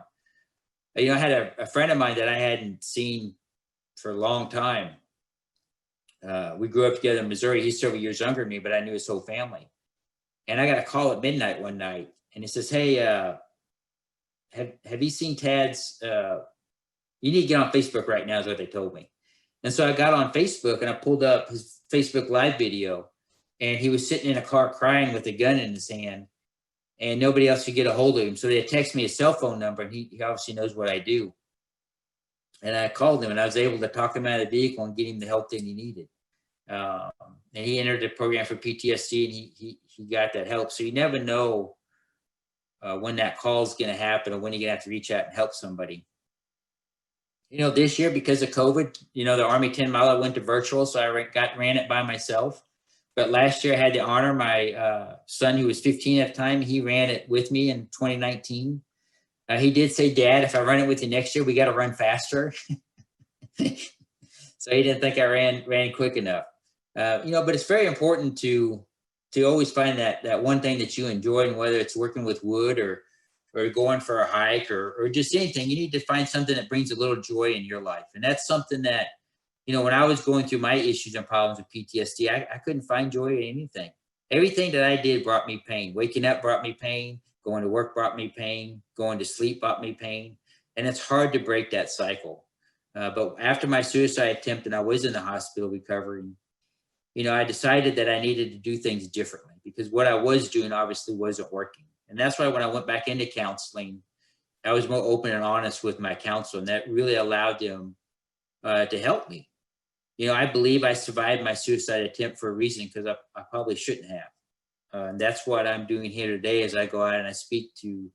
You know, I had a friend of mine that I hadn't seen for a long time. We grew up together in Missouri. He's several years younger than me, but I knew his whole family. And I got a call at midnight one night, and he says, hey, have you seen Tad's, you need to get on Facebook right now is what they told me. And so I got on Facebook and I pulled up his Facebook live video, and he was sitting in a car crying with a gun in his hand, and nobody else could get a hold of him. So they text me his cell phone number, and he obviously knows what I do. And I called him, and I was able to talk him out of the vehicle and get him the help that he needed. And he entered the program for PTSD, and he got that help. So you never know when that call is going to happen or when you're going to have to reach out and help somebody. You know, this year, because of COVID, you know, the Army 10 Mile went to virtual, so I ran it by myself. But last year I had the honor, my son, who was 15 at the time, he ran it with me in 2019. He did say, Dad, if I run it with you next year, we got to run faster. So he didn't think I ran quick enough. You know, but it's very important to always find that one thing that you enjoy, and whether it's working with wood or going for a hike or just anything, you need to find something that brings a little joy in your life. And that's something that, you know, when I was going through my issues and problems with PTSD, I couldn't find joy in anything. Everything that I did brought me pain. Waking up brought me pain. Going to work brought me pain. Going to sleep brought me pain. And it's hard to break that cycle. But after my suicide attempt and I was in the hospital recovering, you know, I decided that I needed to do things differently, because what I was doing obviously wasn't working. And that's why when I went back into counseling, I was more open and honest with my counselor, and that really allowed them to help me. You know, I believe I survived my suicide attempt for a reason, because I probably shouldn't have. And that's what I'm doing here today as I go out and I speak to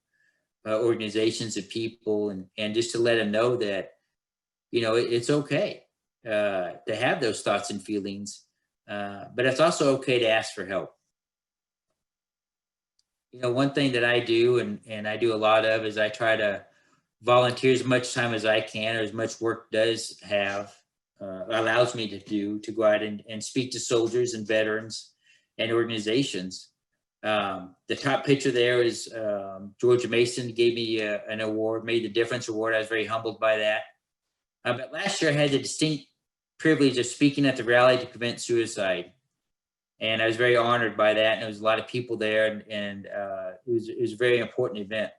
organizations and people, and just to let them know that, you know, it's okay to have those thoughts and feelings, but it's also okay to ask for help. You know, one thing that I do, and I do a lot of, is I try to volunteer as much time as I can, or as much work does have, allows me to do, to go out and speak to soldiers and veterans and organizations. The top picture there is Georgia Mason gave me an award, Made the Difference Award. I was very humbled by that. But last year I had the distinct privilege of speaking at the rally to prevent suicide. And I was very honored by that. And there was a lot of people there, and it was a very important event.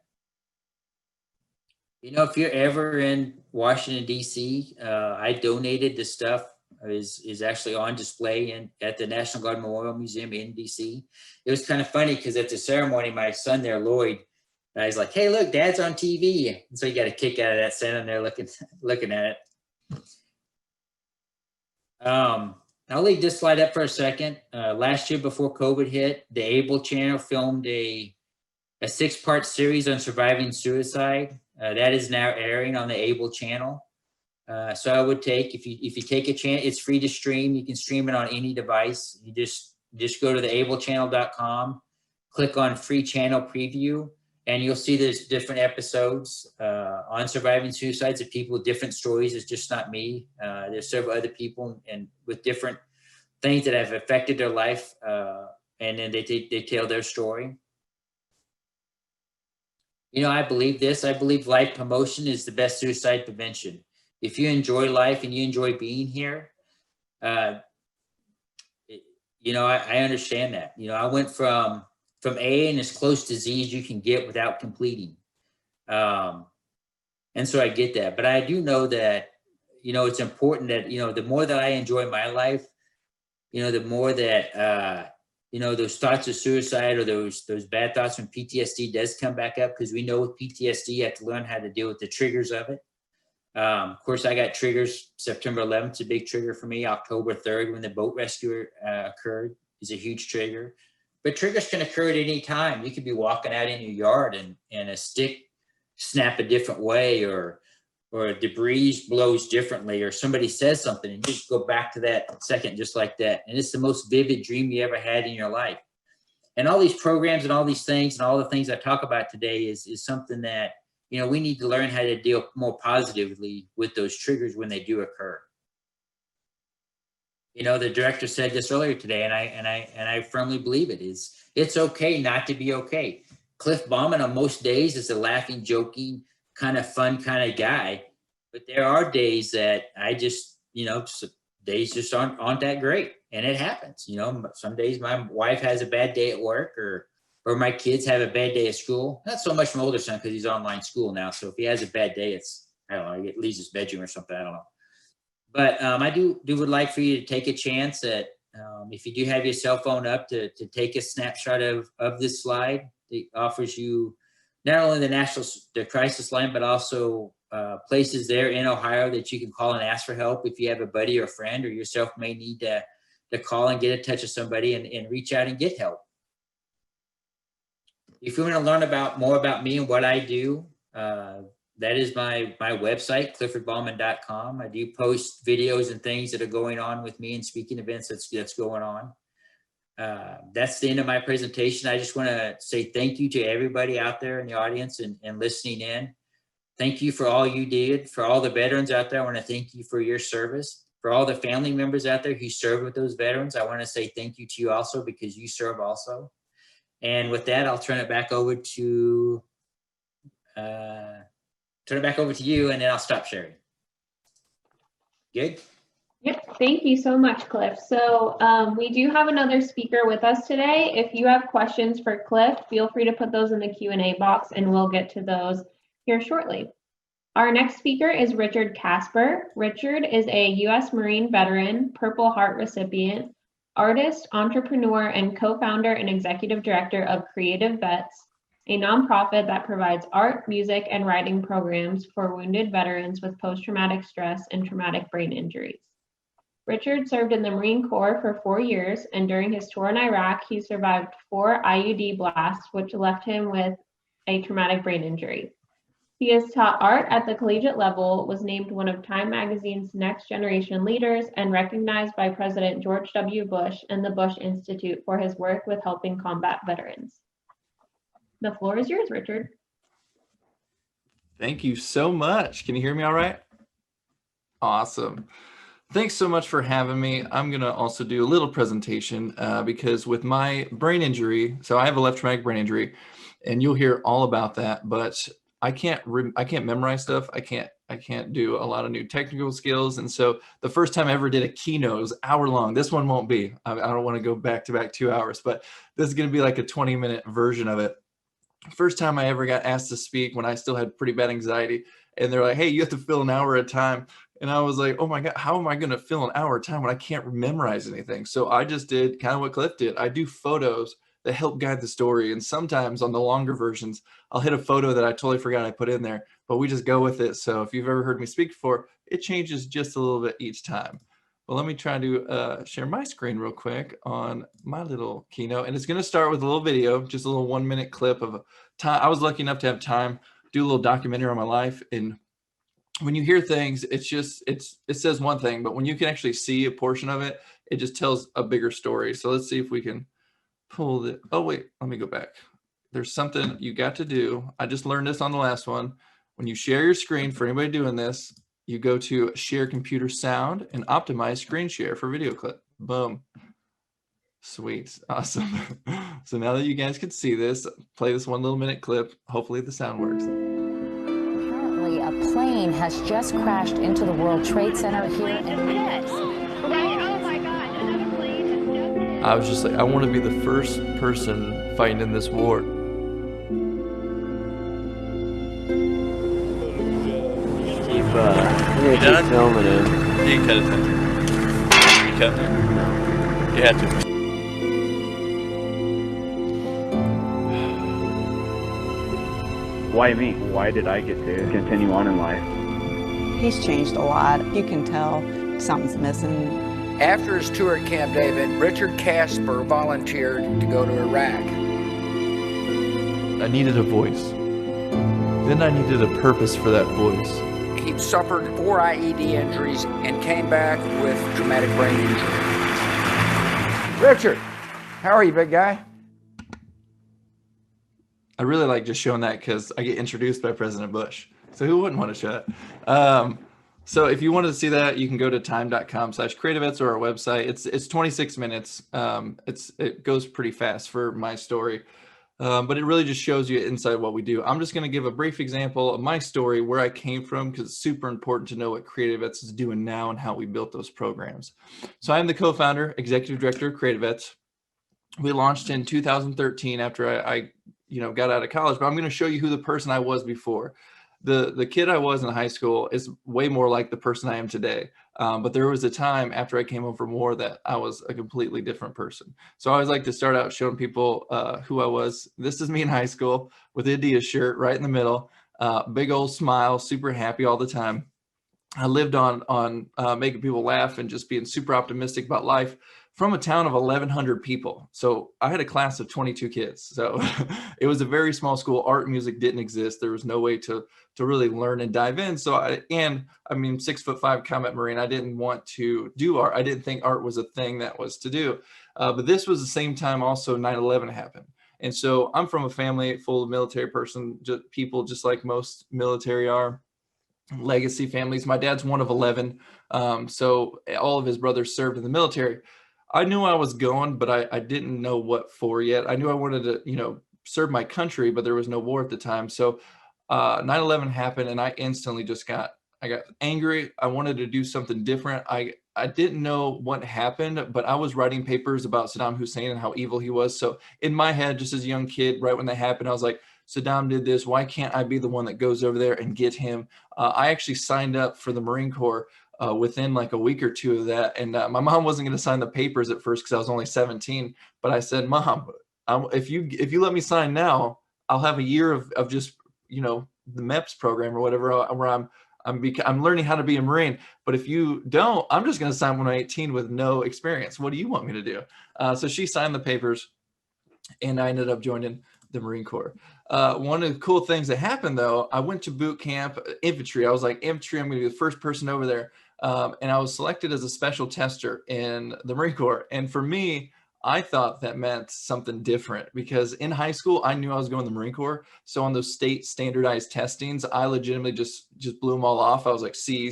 You know, if you're ever in Washington, D.C., I donated the stuff. Is actually on display at the National Guard Memorial Museum in D.C. It was kind of funny because at the ceremony, my son there, Lloyd, he's like, hey, look, Dad's on TV. And so he got a kick out of that, standing there looking at it. I'll leave this slide up for a second. Last year, before COVID hit, the Able channel filmed a 6-part series on surviving suicide. That is now airing on the Able channel. So I would take, if you take a chance, it's free to stream. You can stream it on any device. You just go to the ablechannel.com, click on free channel preview, and you'll see there's different episodes on surviving suicides of people with different stories. It's just not me. There's several other people and with different things that have affected their life, and then they tell their story. You know, I believe this. I believe life promotion is the best suicide prevention. If you enjoy life and you enjoy being here, you know, I understand that. You know, I went from A and as close to Z as you can get without completing. And so I get that, but I do know that, it's important that, the more that I enjoy my life, the more that, those thoughts of suicide or those bad thoughts from PTSD does come back up, because we know with PTSD, you have to learn how to deal with the triggers of it. Of course, I got triggers. September 11th is a big trigger for me. October 3rd, when the boat rescue occurred, is a huge trigger. But triggers can occur at any time. You could be walking out in your yard and a stick snap a different way, or debris blows differently, or somebody says something, and you just go back to that second just like that. And it's the most vivid dream you ever had in your life. And all these programs and all these things and all the things I talk about today is something that, we need to learn how to deal more positively with those triggers when they do occur. The director said this earlier today, and I firmly believe it is, it's okay not to be okay. Cliff Bauman on most days is a laughing, joking, kind of fun kind of guy, but there are days that I just, days just aren't that great, and it happens. Some days my wife has a bad day at work, or my kids have a bad day at school. Not so much my older son, because he's online school now. So if he has a bad day, it's, I don't know, he leaves his bedroom or something. I don't know. But I would like for you to take a chance at, if you do have your cell phone up, to take a snapshot of this slide. It offers you not only the crisis line, but also places there in Ohio that you can call and ask for help if you have a buddy or a friend, or yourself may need to call and get in touch with somebody and reach out and get help. If you want to learn more about me and what I do, that is my website, cliffordbauman.com. I do post videos and things that are going on with me and speaking events that's going on. That's the end of my presentation. I just want to say thank you to everybody out there in the audience and listening in. Thank you for all you did. For all the veterans out there, I want to thank you for your service. For all the family members out there who serve with those veterans, I want to say thank you to you also, because you serve also. And with that, I'll turn it back over to you, and then I'll stop sharing. Good? Yep, thank you so much, Cliff. So we do have another speaker with us today. If you have questions for Cliff, feel free to put those in the Q&A box, and we'll get to those here shortly. Our next speaker is Richard Casper. Richard is a U.S. Marine veteran, Purple Heart recipient, artist, entrepreneur, and co-founder and executive director of Creativets, a nonprofit that provides art, music, and writing programs for wounded veterans with post-traumatic stress and traumatic brain injuries. Richard served in the Marine Corps for 4 years, and during his tour in Iraq, he survived 4 IUD blasts, which left him with a traumatic brain injury. He has taught art at the collegiate level, was named one of Time Magazine's Next Generation Leaders, and recognized by President George W. Bush and the Bush Institute for his work with helping combat veterans. The floor is yours, Richard. Thank you so much. Can you hear me all right? Awesome. Thanks so much for having me. I'm going to also do a little presentation because with my brain injury, so I have a left traumatic brain injury, and you'll hear all about that, but I can't memorize stuff. I can't do a lot of new technical skills. And so the first time I ever did a keynote, it was hour long. This one won't be. I don't want to go back to back 2 hours, but this is going to be like a 20-minute version of it. First time I ever got asked to speak, when I still had pretty bad anxiety, and they're like, hey, you have to fill an hour at a time. And I was like, oh my God, how am I going to fill an hour at a time when I can't memorize anything? So I just did kind of what Cliff did. I do photos that help guide the story. And sometimes on the longer versions, I'll hit a photo that I totally forgot I put in there, but we just go with it. So if you've ever heard me speak before, it changes just a little bit each time. Well, let me try to share my screen real quick on my little keynote. And it's going to start with a little video, just a little 1-minute clip of time. I was lucky enough to have time, do a little documentary on my life. And when you hear things, it says one thing, but when you can actually see a portion of it, it just tells a bigger story. So let's see if we can pull the, oh wait, let me go back. There's something you got to do. I just learned this on the last one. When you share your screen, for anybody doing this, you go to share computer sound and optimize screen share for video clip. Boom. Sweet. Awesome. So now that you guys can see this, play this 1 little minute clip. Hopefully the sound works. Apparently, a plane has just crashed into the World Trade Center here in Paris. Oh my God, another plane has just hit. I was just like, I want to be the first person fighting in this war. keep done? filming him. You can cut it then. You cut there? You have to. Why me? Why did I get to continue on in life? He's changed a lot. You can tell something's missing. After his tour at Camp David, Richard Casper volunteered to go to Iraq. I needed a voice. Then I needed a purpose for that voice. He suffered 4 IED injuries and came back with traumatic brain injury. Richard, how are you, big guy? I really like just showing that because I get introduced by President Bush. So who wouldn't want to show it? So if you wanted to see that, you can go to time.com/creativets or our website. It's 26 minutes. It goes pretty fast for my story. But it really just shows you inside what we do. I'm just going to give a brief example of my story, where I came from, because it's super important to know what Creativets is doing now and how we built those programs. So I'm the co-founder, executive director of Creativets. We launched in 2013 after I got out of college, but I'm going to show you who the person I was before. The kid I was in high school is way more like the person I am today. But there was a time after I came home from war that I was a completely different person. So I always like to start out showing people who I was. This is me in high school with the Adidas shirt right in the middle, big old smile, super happy all the time. I lived on making people laugh and just being super optimistic about life from a town of 1,100 people. So I had a class of 22 kids. So it was a very small school. Art and music didn't exist. There was no way to really learn and dive in. So I'm 6'5" combat Marine. I didn't want to do art. I didn't think art was a thing that was to do. But this was the same time also 9/11 happened. And so I'm from a family full of military people, just like most military are. Legacy families. My dad's one of 11. So all of his brothers served in the military. I knew I was going, but I didn't know what for yet. I knew I wanted to, serve my country, but there was no war at the time. So 9/11 happened, and I instantly I got angry. I wanted to do something different. I didn't know what happened, but I was writing papers about Saddam Hussein and how evil he was. So in my head, just as a young kid, right when that happened, I was like, Saddam did this. Why can't I be the one that goes over there and get him? I actually signed up for the Marine Corps within like a week or two of that. And my mom wasn't going to sign the papers at first because I was only 17. But I said, Mom, if you let me sign now, I'll have a year of just, the MEPS program or whatever, where I'm learning how to be a Marine. But if you don't, I'm just going to sign when I'm 18 with no experience. What do you want me to do? So she signed the papers, and I ended up joining the Marine Corps. One of the cool things that happened, though, I went to boot camp, infantry. I was like, infantry, I'm going to be the first person over there. And I was selected as a special tester in the Marine Corps. And for me, I thought that meant something different, because in high school, I knew I was going to the Marine Corps. So on those state standardized testings, I legitimately just blew them all off. I was like, C,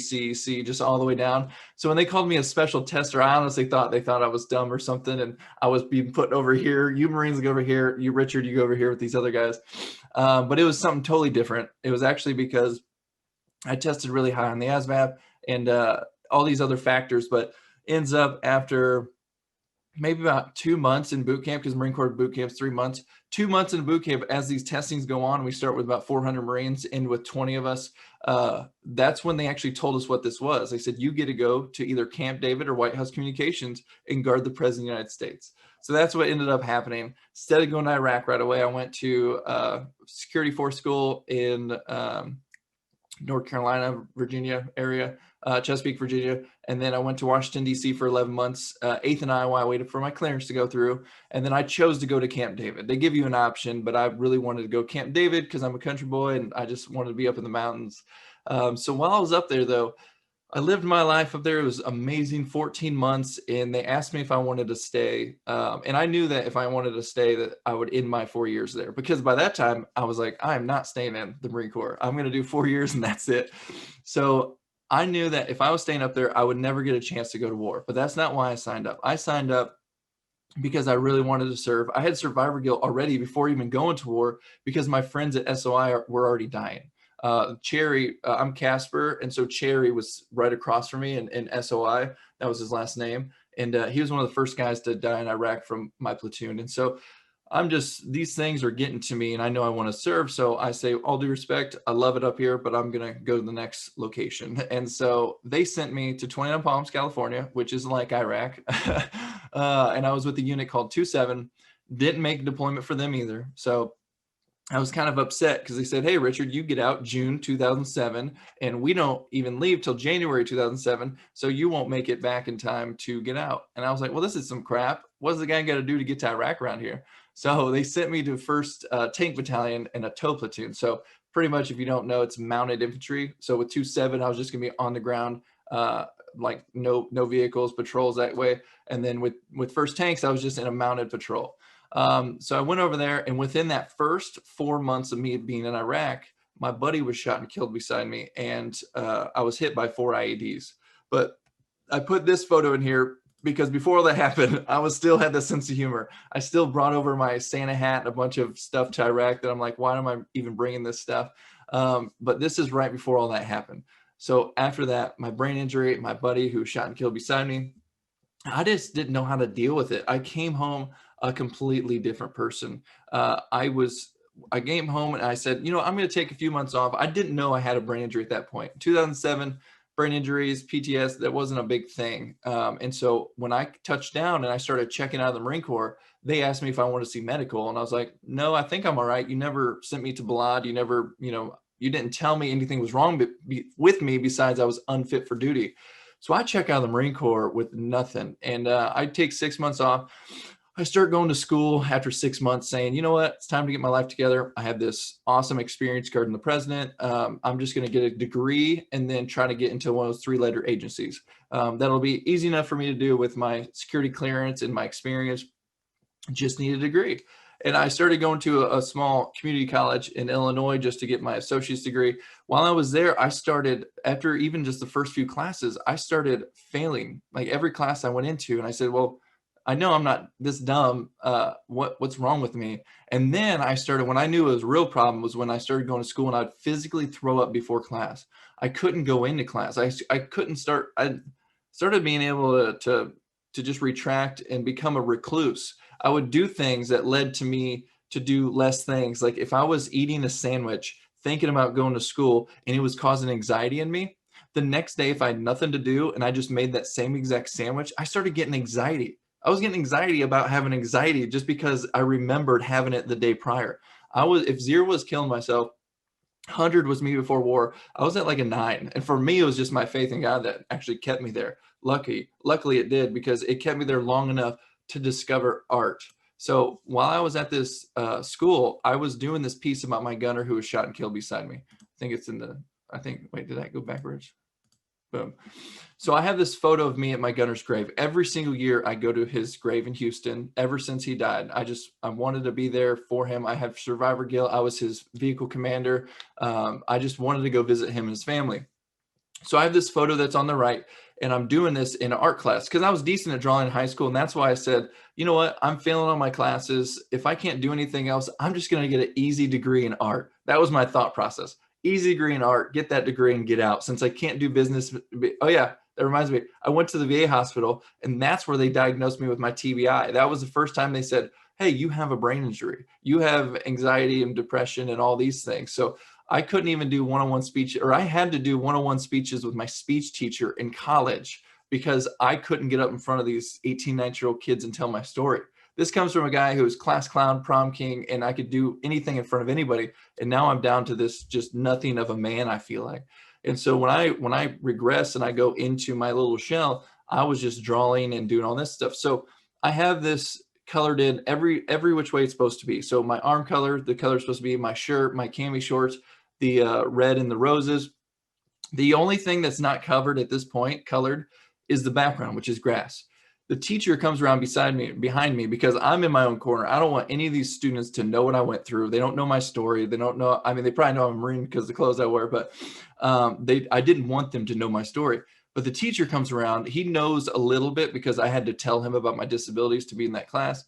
just all the way down. So when they called me a special tester, I honestly thought they thought I was dumb or something. And I was being put over here. You Marines go over here. You, Richard, you go over here with these other guys. But it was something totally different. It was actually because I tested really high on the ASVAB and all these other factors, but ends up after maybe about 2 months in boot camp, because Marine Corps boot camp's 3 months, 2 months in boot camp, as these testings go on, we start with about 400 Marines, end with 20 of us. That's when they actually told us what this was. They said, you get to go to either Camp David or White House Communications and guard the President of the United States. So that's what ended up happening. Instead of going to Iraq right away, I went to security force school in North Carolina, Virginia area, Chesapeake, Virginia. And then I went to Washington, D.C. for 11 months, 8th in Iowa. I waited for my clearance to go through. And then I chose to go to Camp David. They give you an option, but I really wanted to go Camp David because I'm a country boy and I just wanted to be up in the mountains. So while I was up there, though, I lived my life up there. It was amazing, 14 months. And they asked me if I wanted to stay. And I knew that if I wanted to stay, that I would end my 4 years there. Because by that time, I was like, I'm not staying in the Marine Corps. I'm going to do 4 years and that's it. So I knew that if I was staying up there, I would never get a chance to go to war. But that's not why I signed up. I signed up because I really wanted to serve. I had survivor guilt already before even going to war, because my friends at SOI were already dying. Cherry, I'm Casper, and so Cherry was right across from me in SOI. That was his last name. And he was one of the first guys to die in Iraq from my platoon. And so these things are getting to me and I know I want to serve. So I say, all due respect, I love it up here, but I'm going to go to the next location. And so they sent me to 29 Palms, California, which is like Iraq. And I was with a unit called 27, didn't make a deployment for them either. So I was kind of upset because they said, hey, Richard, you get out June 2007, and we don't even leave till January 2007, so you won't make it back in time to get out. And I was like, well, this is some crap. What's the guy got to do to get to Iraq around here? So they sent me to 1st Tank Battalion and a tow platoon. So pretty much, if you don't know, it's mounted infantry. So with 2-7, I was just going to be on the ground, like no vehicles, patrols that way. And then with 1st Tanks, I was just in a mounted patrol. So I went over there, and within that first 4 months of me being in Iraq, my buddy was shot and killed beside me, and I was hit by 4 IEDs. But I put this photo in here because before all that happened, I still had this sense of humor. I still brought over my Santa hat and a bunch of stuff to Iraq that I'm like, why am I even bringing this stuff? But this is right before all that happened. So after that, my brain injury, my buddy who was shot and killed beside me, I just didn't know how to deal with it. I came home a completely different person. I came home and I said, I'm going to take a few months off. I didn't know I had a brain injury at that point. 2007, brain injuries, PTSD, that wasn't a big thing. And so when I touched down and I started checking out of the Marine Corps, they asked me if I wanted to see medical. And I was like, no, I think I'm all right. You never sent me to Balad. You never, you didn't tell me anything was wrong with me besides I was unfit for duty. So I check out of the Marine Corps with nothing. And I take 6 months off. I start going to school after 6 months saying, you know what, it's time to get my life together. I have this awesome experience guarding the president. I'm just going to get a degree and then try to get into one of those 3-letter agencies. That'll be easy enough for me to do with my security clearance and my experience. Just need a degree. And I started going to a small community college in Illinois just to get my associate's degree. While I was there, I started, after even just the first few classes, I started failing like every class I went into. And I said, well, I know I'm not this dumb. What's wrong with me? And then I started, when I knew it was a real problem was when I started going to school and I'd physically throw up before class. I couldn't go into class. I couldn't start. I started being able to just retract and become a recluse. I would do things that led to me to do less things. Like if I was eating a sandwich, thinking about going to school and it was causing anxiety in me, the next day, if I had nothing to do and I just made that same exact sandwich, I started getting anxiety. I was getting anxiety about having anxiety just because I remembered having it the day prior. If 0 was killing myself, 100 was me before war, I was at like a 9. And for me, it was just my faith in God that actually kept me there. Luckily it did, because it kept me there long enough to discover art. So while I was at this school, I was doing this piece about my gunner who was shot and killed beside me. Wait, did I go backwards? Boom. So I have this photo of me at my gunner's grave. Every single year I go to his grave in Houston, ever since he died. I wanted to be there for him. I have survivor guilt. I was his vehicle commander. I just wanted to go visit him and his family. So I have this photo that's on the right, and I'm doing this in an art class because I was decent at drawing in high school. And that's why I said, you know what, I'm failing on my classes. If I can't do anything else, I'm just going to get an easy degree in art. That was my thought process. Easy degree in art, get that degree and get out. Since I can't do business. Oh yeah, that reminds me. I went to the VA hospital and that's where they diagnosed me with my TBI. That was the first time they said, hey, you have a brain injury. You have anxiety and depression and all these things. So I couldn't even do one-on-one speech, or I had to do one-on-one speeches with my speech teacher in college because I couldn't get up in front of these 18, 19-year-old kids and tell my story. This comes from a guy who was class clown, prom king, and I could do anything in front of anybody. And now I'm down to this just nothing of a man, I feel like. And so when I regress and I go into my little shell, I was just drawing and doing all this stuff. So I have this colored in every which way it's supposed to be. So my arm color, the color is supposed to be my shirt, my cami shorts, the red and the roses. The only thing that's not covered at this point, colored, is the background, which is grass. The teacher comes around behind me, because I'm in my own corner. I don't want any of these students to know what I went through. They don't know my story. They don't know. I mean, they probably know I'm a Marine because of the clothes I wear, but I didn't want them to know my story. But the teacher comes around. He knows a little bit because I had to tell him about my disabilities to be in that class.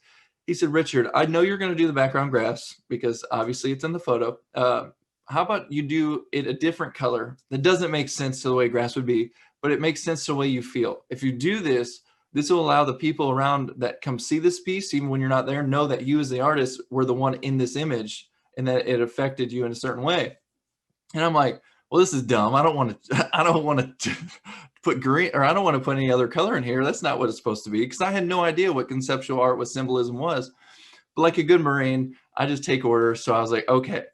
He said, Richard, I know you're going to do the background grass because obviously it's in the photo. How about you do it a different color that doesn't make sense to the way grass would be, but it makes sense to the way you feel. If you do this, This will allow the people around that come see this piece, even when you're not there, know that you as the artist were the one in this image and that it affected you in a certain way. And I'm like, well, this is dumb. I don't want to put green, or I don't want to put any other color in here. That's not what it's supposed to be, because I had no idea what conceptual art with symbolism was. But like a good Marine, I just take orders. So I was like, okay,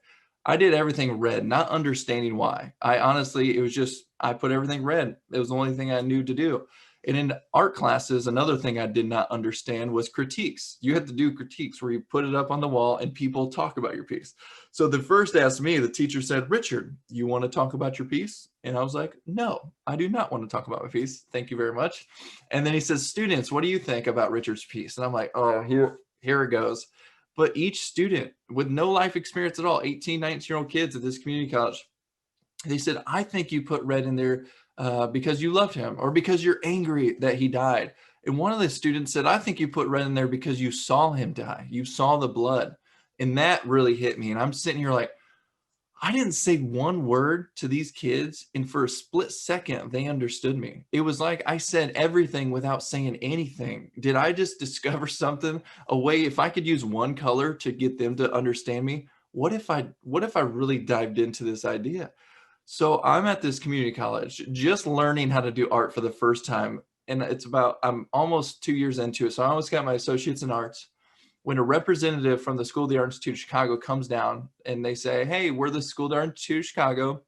I did everything red, not understanding why. It was just, I put everything red. It was the only thing I knew to do. And in art classes, another thing I did not understand was critiques. You had to do critiques where you put it up on the wall and people talk about your piece. So the first asked me, the teacher said, Richard, you want to talk about your piece? And I was like, no, I do not want to talk about my piece. Thank you very much. And then he says, students, what do you think about Richard's piece? And I'm like, oh, here it goes. But each student with no life experience at all, 18, 19-year-old kids at this community college, they said, I think you put red in there because you loved him, or because you're angry that he died. And one of the students said, I think you put red in there because you saw him die. You saw the blood. And that really hit me. And I'm sitting here like, I didn't say one word to these kids, and for a split second, they understood me. It was like I said everything without saying anything. Did I just discover something, a way, if I could use one color to get them to understand me? What if I really dived into this idea? So I'm at this community college, just learning how to do art for the first time. And I'm almost 2 years into it. So I almost got my associates in arts. When a representative from the School of the Art Institute of Chicago comes down and they say, hey, we're the School of the Art Institute of Chicago,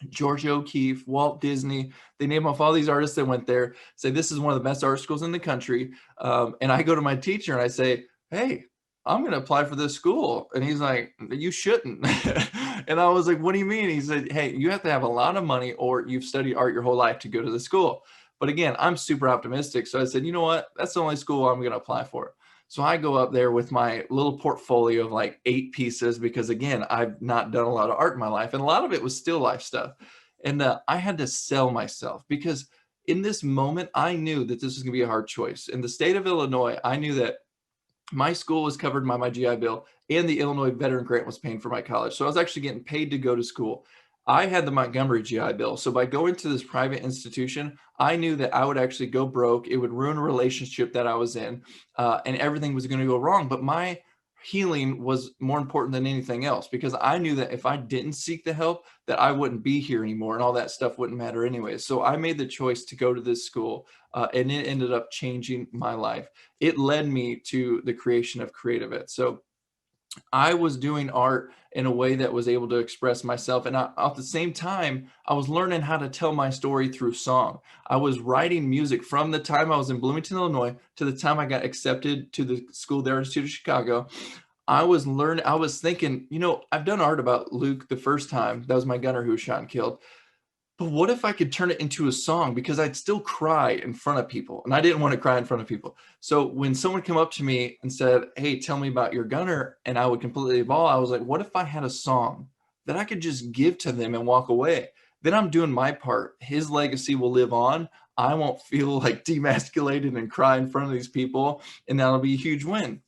Georgia O'Keeffe, Walt Disney, they name off all these artists that went there, say this is one of the best art schools in the country. And I go to my teacher and I say, hey, I'm going to apply for this school. And he's like, you shouldn't. And I was like, what do you mean? He said, hey, you have to have a lot of money or you've studied art your whole life to go to the school. But again, I'm super optimistic. So I said, you know what? That's the only school I'm going to apply for. So I go up there with my little portfolio of like 8 pieces, because again, I've not done a lot of art in my life. And a lot of it was still life stuff. And I had to sell myself, because in this moment, I knew that this was going to be a hard choice. In the state of Illinois, I knew that my school was covered by my GI Bill, and the Illinois Veteran Grant was paying for my college. So I was actually getting paid to go to school. I had the Montgomery GI Bill. So by going to this private institution, I knew that I would actually go broke. It would ruin a relationship that I was in, and everything was going to go wrong. But my healing was more important than anything else, because I knew that if I didn't seek the help, that I wouldn't be here anymore, and all that stuff wouldn't matter anyway. So I made the choice to go to this school, and it ended up changing my life. It led me to the creation of Creativets. So I was doing art in a way that was able to express myself. And at the same time, I was learning how to tell my story through song. I was writing music from the time I was in Bloomington, Illinois, to the time I got accepted to the School of the Art Institute of Chicago. I was thinking, I've done art about Luke the first time. That was my gunner who was shot and killed. But what if I could turn it into a song? Because I'd still cry in front of people, and I didn't want to cry in front of people. So when someone came up to me and said, hey, tell me about your gunner, and I would completely bawl, I was like, what if I had a song that I could just give to them and walk away? Then I'm doing my part. His legacy will live on. I won't feel like demasculated and cry in front of these people, and that'll be a huge win.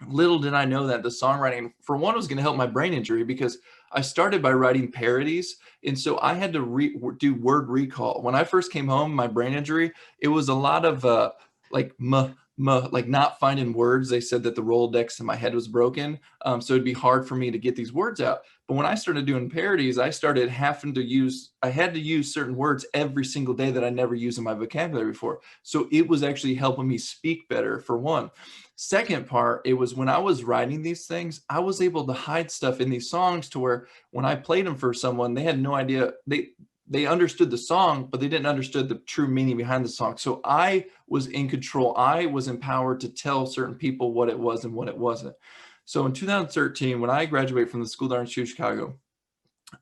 Little did I know that the songwriting, for one, was going to help my brain injury, because I started by writing parodies. And so I had to do word recall. When I first came home, my brain injury, it was a lot of like not finding words. They said that the Rolodex in my head was broken. So it'd be hard for me to get these words out. But when I started doing parodies, I started having to use certain words every single day that I never used in my vocabulary before. So it was actually helping me speak better, for one. Second part, it was when I was writing these things, I was able to hide stuff in these songs to where when I played them for someone, they had no idea. They understood the song, but they didn't understand the true meaning behind the song. So I was in control. I was empowered to tell certain people what it was and what it wasn't. So in 2013, when I graduated from the School of the Art Institute of Chicago,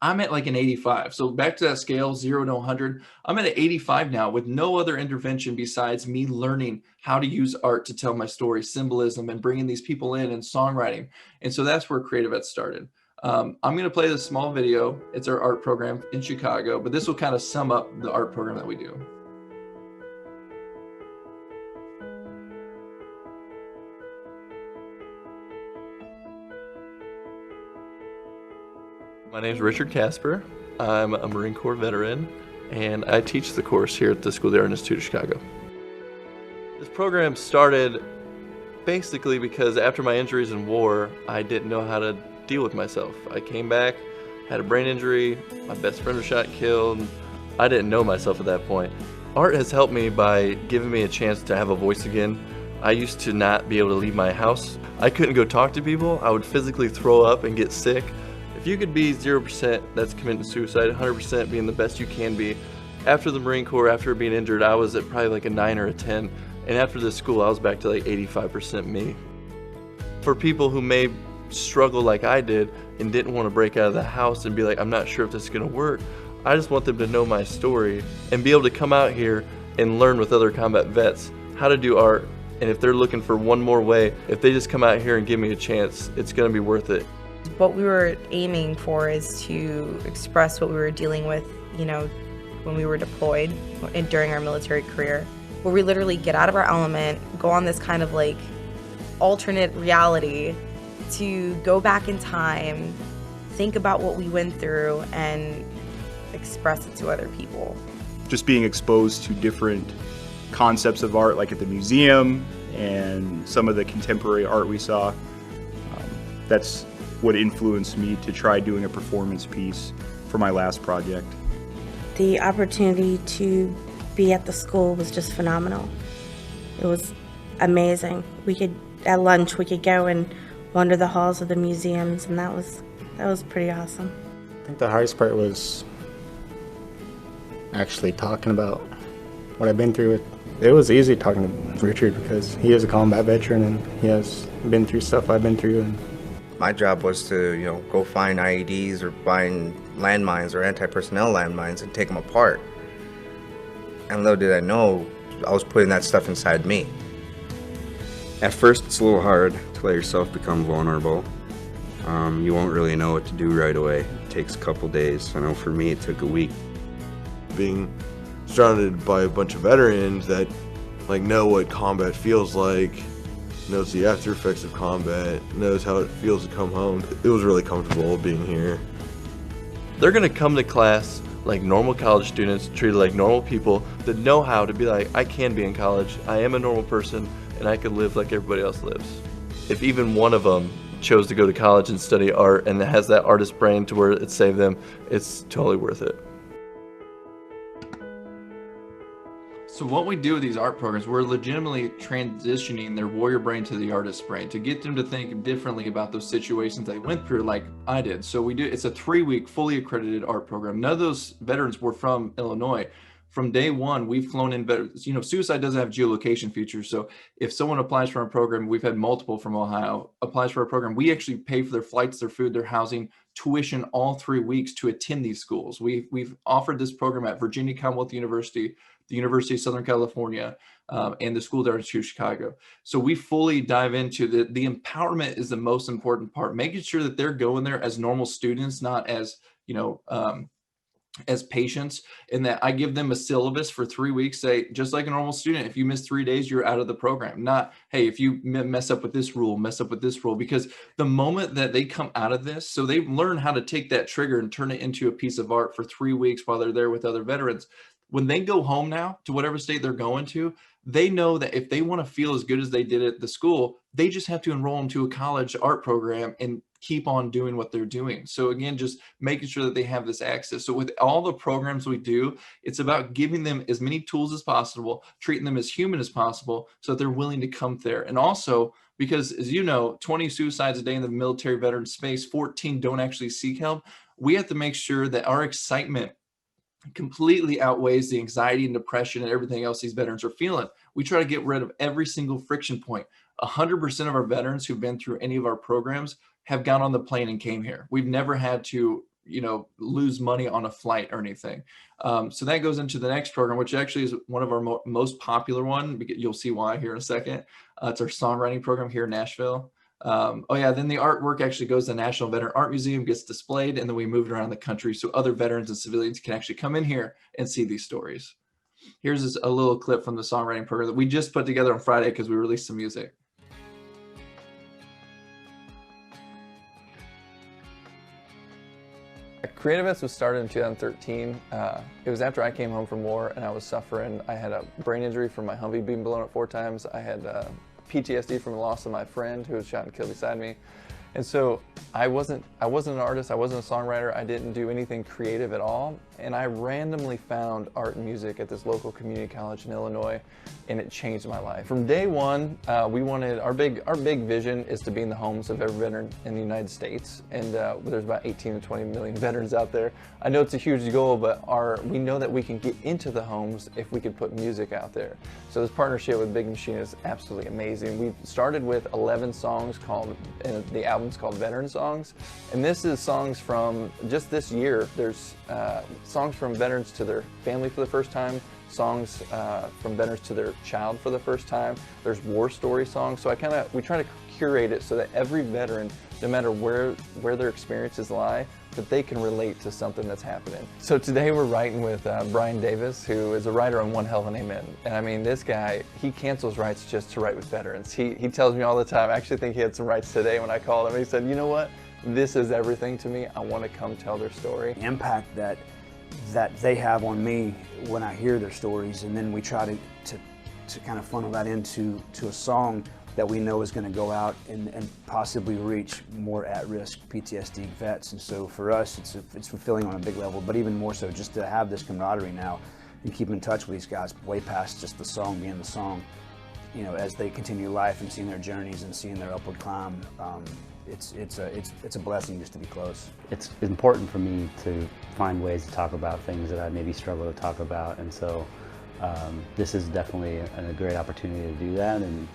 I'm at like an 85. So back to that scale, 0 to 100, I'm at an 85 now, with no other intervention besides me learning how to use art to tell my story, symbolism, and bringing these people in and songwriting. And so that's where Creativets started. I'm going to play this small video. It's our art program in Chicago, but this will kind of sum up the art program that we do. My name is Richard Casper. I'm a Marine Corps veteran, and I teach the course here at the School of the Art Institute of Chicago. program started basically because after my injuries in war, I didn't know how to deal with myself. I came back, had a brain injury, my best friend was shot and killed. I didn't know myself at that point. Art has helped me by giving me a chance to have a voice again. I used to not be able to leave my house. I couldn't go talk to people. I would physically throw up and get sick. If you could be 0%, that's committing suicide, 100% being the best you can be. After the Marine Corps, after being injured, I was at probably like a 9 or a 10. And after this school, I was back to like 85% me. For people who may struggle like I did and didn't want to break out of the house and be like, I'm not sure if this is going to work, I just want them to know my story and be able to come out here and learn with other combat vets how to do art. And if they're looking for one more way, if they just come out here and give me a chance, it's going to be worth it. What we were aiming for is to express what we were dealing with, you know, when we were deployed and during our military career, where we literally get out of our element, go on this kind of like alternate reality to go back in time, think about what we went through, and express it to other people. Just being exposed to different concepts of art, like at the museum and some of the contemporary art we saw, that's what influenced me to try doing a performance piece for my last project. The opportunity to be at the school was just phenomenal. It was amazing. At lunch, we could go and wander the halls of the museums, and that was pretty awesome. I think the hardest part was actually talking about what I've been through. It was easy talking to Richard because he is a combat veteran and he has been through stuff I've been through. And my job was to, you know, go find IEDs or find landmines or anti-personnel landmines and take them apart. And little did I know, I was putting that stuff inside me. At first, it's a little hard to let yourself become vulnerable. You won't really know what to do right away. It takes a couple days. I know for me, it took a week. Being surrounded by a bunch of veterans that know what combat feels like, knows the after effects of combat, knows how it feels to come home. It was really comfortable being here. They're gonna come to class like normal college students, treated like normal people that know how to be like, I can be in college, I am a normal person, and I can live like everybody else lives. If even one of them chose to go to college and study art and has that artist brain to where it saved them, it's totally worth it. So what we do with these art programs, we're legitimately transitioning their warrior brain to the artist brain to get them to think differently about those situations they went through like I did. So it's a 3-week fully accredited art program. None of those veterans were from Illinois. From day one, we've flown in veterans. You know, suicide doesn't have geolocation features. So if someone applies for our program, we've had multiple from Ohio, applies for our program, we actually pay for their flights, their food, their housing, tuition all 3 weeks to attend these schools. We've offered this program at Virginia Commonwealth University, the University of Southern California, and the School of Art Institute of Chicago. So we fully dive into the empowerment is the most important part, making sure that they're going there as normal students, not as, you know, as patients, and that I give them a syllabus for 3 weeks, say, just like a normal student, if you miss 3 days, you're out of the program. Not, hey, if you mess up with this rule, mess up with this rule, because the moment that they come out of this, so they learn how to take that trigger and turn it into a piece of art for 3 weeks while they're there with other veterans. When they go home now to whatever state they're going to, they know that if they want to feel as good as they did at the school, they just have to enroll into a college art program and keep on doing what they're doing. So again, just making sure that they have this access. So with all the programs we do, it's about giving them as many tools as possible, treating them as human as possible so that they're willing to come there. And also, because as you know, 20 suicides a day in the military veteran space, 14 don't actually seek help. We have to make sure that our excitement completely outweighs the anxiety and depression and everything else these veterans are feeling. We try to get rid of every single friction point. 100% of our veterans who've been through any of our programs have got on the plane and came here. We've never had to, you know, lose money on a flight or anything. So that goes into the next program, which actually is one of our most popular one. You'll see why here in a second. It's our songwriting program here in Nashville. Oh yeah, then the artwork actually goes to the National Veteran Art Museum, gets displayed, and then we move it around the country so other veterans and civilians can actually come in here and see these stories. Here's a little clip from the songwriting program that we just put together on Friday because we released some music. Creativets was started in 2013. It was after I came home from war and I was suffering. I had a brain injury from my Humvee being blown up 4 times. I had PTSD from the loss of my friend who was shot and killed beside me. And so I wasn't an artist, I wasn't a songwriter, I didn't do anything creative at all. And I randomly found art and music at this local community college in Illinois, and it changed my life. From day one, we wanted, our big vision is to be in the homes of every veteran in the United States. And there's about 18 to 20 million veterans out there. I know it's a huge goal, but we know that we can get into the homes if we could put music out there. So this partnership with Big Machine is absolutely amazing. We started with 11 songs called, the album's called Veteran Songs. And this is songs from just this year. There's songs from veterans to their family for the first time, songs from veterans to their child for the first time. There's war story songs. So we try to curate it so that every veteran, no matter where their experiences lie, that they can relate to something that's happening. So today we're writing with Brian Davis, who is a writer on One Hell of an Amen. And I mean, this guy, he cancels rights just to write with veterans. He tells me all the time, I actually think he had some rights today when I called him. He said, you know what? This is everything to me. I want to come tell their story. The impact that they have on me when I hear their stories, and then we try to kind of funnel that into a song that we know is going to go out and possibly reach more at-risk PTSD vets. And so for us, it's fulfilling on a big level, but even more so just to have this camaraderie now and keep in touch with these guys way past just the song being the song. You know, as they continue life and seeing their journeys and seeing their upward climb, it's a blessing just to be close. It's important for me to find ways to talk about things that I maybe struggle to talk about, and so this is definitely a great opportunity to do that and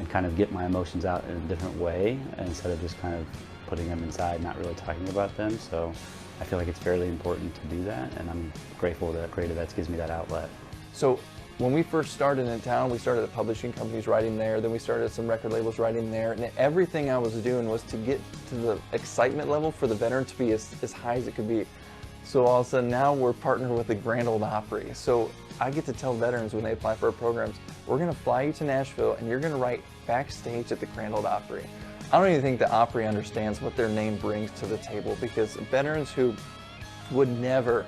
kind of get my emotions out in a different way instead of just kind of putting them inside, not really talking about them. So I feel like it's fairly important to do that, and I'm grateful that Creativets gives me that outlet. So when we first started in town, we started at publishing companies writing there, then we started at some record labels writing there, and everything I was doing was to get to the excitement level for the veteran to be as high as it could be. So all of a sudden now we're partnered with the Grand Ole Opry. So I get to tell veterans when they apply for our programs, we're gonna fly you to Nashville and you're gonna write backstage at the Grand Ole Opry. I don't even think the Opry understands what their name brings to the table, because veterans who would never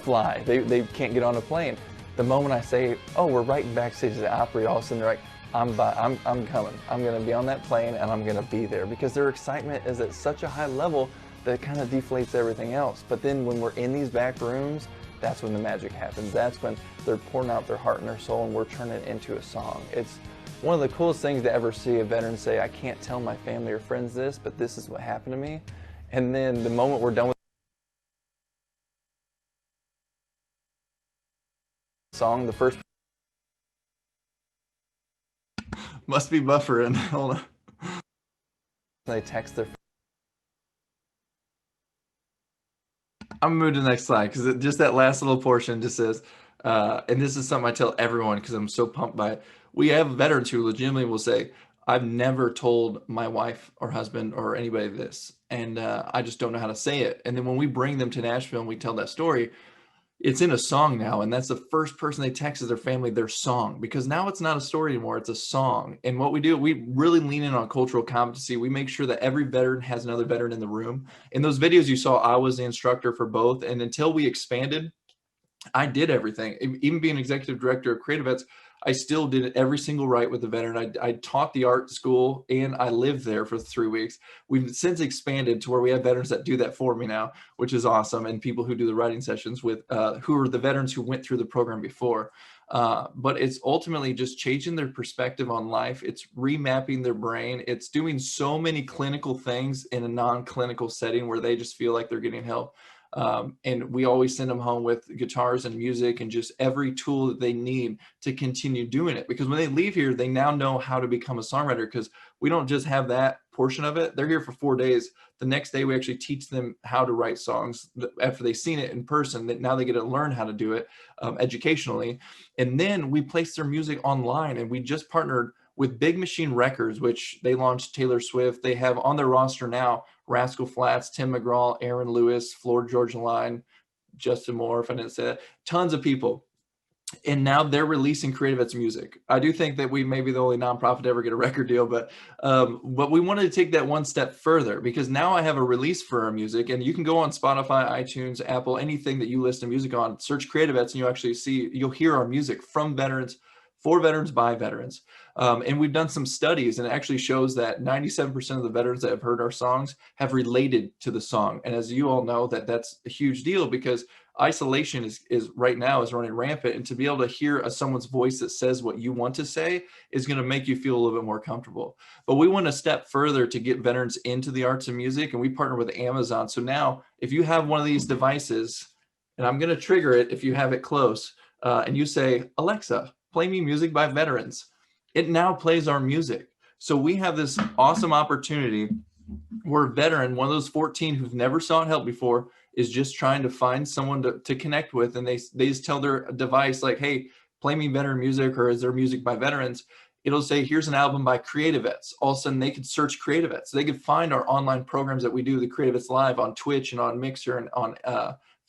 fly, they can't get on a plane. The moment I say, oh, we're writing backstage at the Opry, all of a sudden they're like, I'm coming. I'm gonna be on that plane and I'm gonna be there, because their excitement is at such a high level that it kind of deflates everything else. But then when we're in these back rooms, that's when the magic happens. That's when they're pouring out their heart and their soul and we're turning it into a song. It's one of the coolest things to ever see a veteran say, I can't tell my family or friends this, but this is what happened to me. And then the moment we're done with the song, the first must be buffering. Hold on. They text their. I'm gonna move to the next slide because just that last little portion just says, and this is something I tell everyone because I'm so pumped by it. We have veterans who legitimately will say, I've never told my wife or husband or anybody this, and I just don't know how to say it. And then when we bring them to Nashville and we tell that story, it's in a song now, and that's the first person they text is their family, their song, because now it's not a story anymore, it's a song. And what we do, we really lean in on cultural competency. We make sure that every veteran has another veteran in the room. In those videos you saw, I was the instructor for both, and until we expanded, I did everything. Even being executive director of Creativets, I still did every single write with the veteran. I taught the art school and I lived there for 3 weeks. We've since expanded to where we have veterans that do that for me now, which is awesome. And people who do the writing sessions with, who are the veterans who went through the program before. But it's ultimately just changing their perspective on life. It's remapping their brain. It's doing so many clinical things in a non-clinical setting where they just feel like they're getting help. And we always send them home with guitars and music and just every tool that they need to continue doing it. Because when they leave here, they now know how to become a songwriter, because we don't just have that portion of it. They're here for 4 days. The next day, we actually teach them how to write songs after they've seen it in person. That now they get to learn how to do it educationally. And then we place their music online, and we just partnered with Big Machine Records, which they launched Taylor Swift. They have on their roster now Rascal Flatts, Tim McGraw, Aaron Lewis, Florida Georgia Line, Justin Moore, if I didn't say that, tons of people. and now they're releasing Creativets music. I do think that we may be the only nonprofit to ever get a record deal, but we wanted to take that one step further, because now I have a release for our music, and you can go on Spotify, iTunes, Apple, anything that you listen to music on, search Creativets, and you'll hear our music from veterans, for veterans, by veterans. And we've done some studies, and it actually shows that 97% of the veterans that have heard our songs have related to the song. And as you all know, that's a huge deal, because isolation is right now is running rampant, and to be able to hear someone's voice that says what you want to say is going to make you feel a little bit more comfortable. But we went a step further to get veterans into the arts and music, and we partner with Amazon. So now if you have one of these devices, and I'm going to trigger it if you have it close, and you say, Alexa, play me music by veterans, it now plays our music. So we have this awesome opportunity where a veteran, one of those 14 who've never sought help before, is just trying to find someone to connect with, and they just tell their device, like, hey, play me veteran music, or is there music by veterans? It'll say, here's an album by Creativets. All of a sudden they could search Creativets. They could find our online programs that we do, the Creativets Live on Twitch and on Mixer and on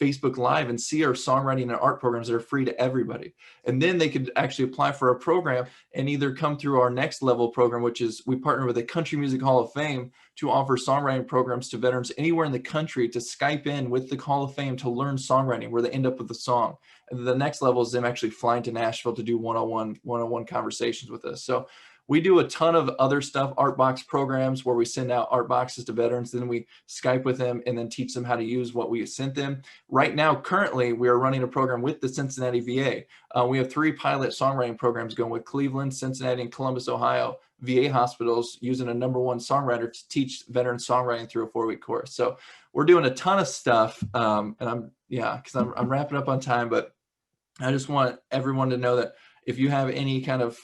Facebook Live, and see our songwriting and art programs that are free to everybody. And then they could actually apply for a program and either come through our next level program, which is we partner with the Country Music Hall of Fame to offer songwriting programs to veterans anywhere in the country to Skype in with the Hall of Fame to learn songwriting, where they end up with the song. And the next level is them actually flying to Nashville to do one-on-one conversations with us. So we do a ton of other stuff, art box programs where we send out art boxes to veterans, then we Skype with them and then teach them how to use what we sent them. Right now, currently, we are running a program with the Cincinnati VA. We have 3 pilot songwriting programs going with Cleveland, Cincinnati, and Columbus, Ohio, VA hospitals, using a #1 songwriter to teach veteran songwriting through a 4-week course. So we're doing a ton of stuff, and I'm wrapping up on time, but I just want everyone to know that if you have any kind of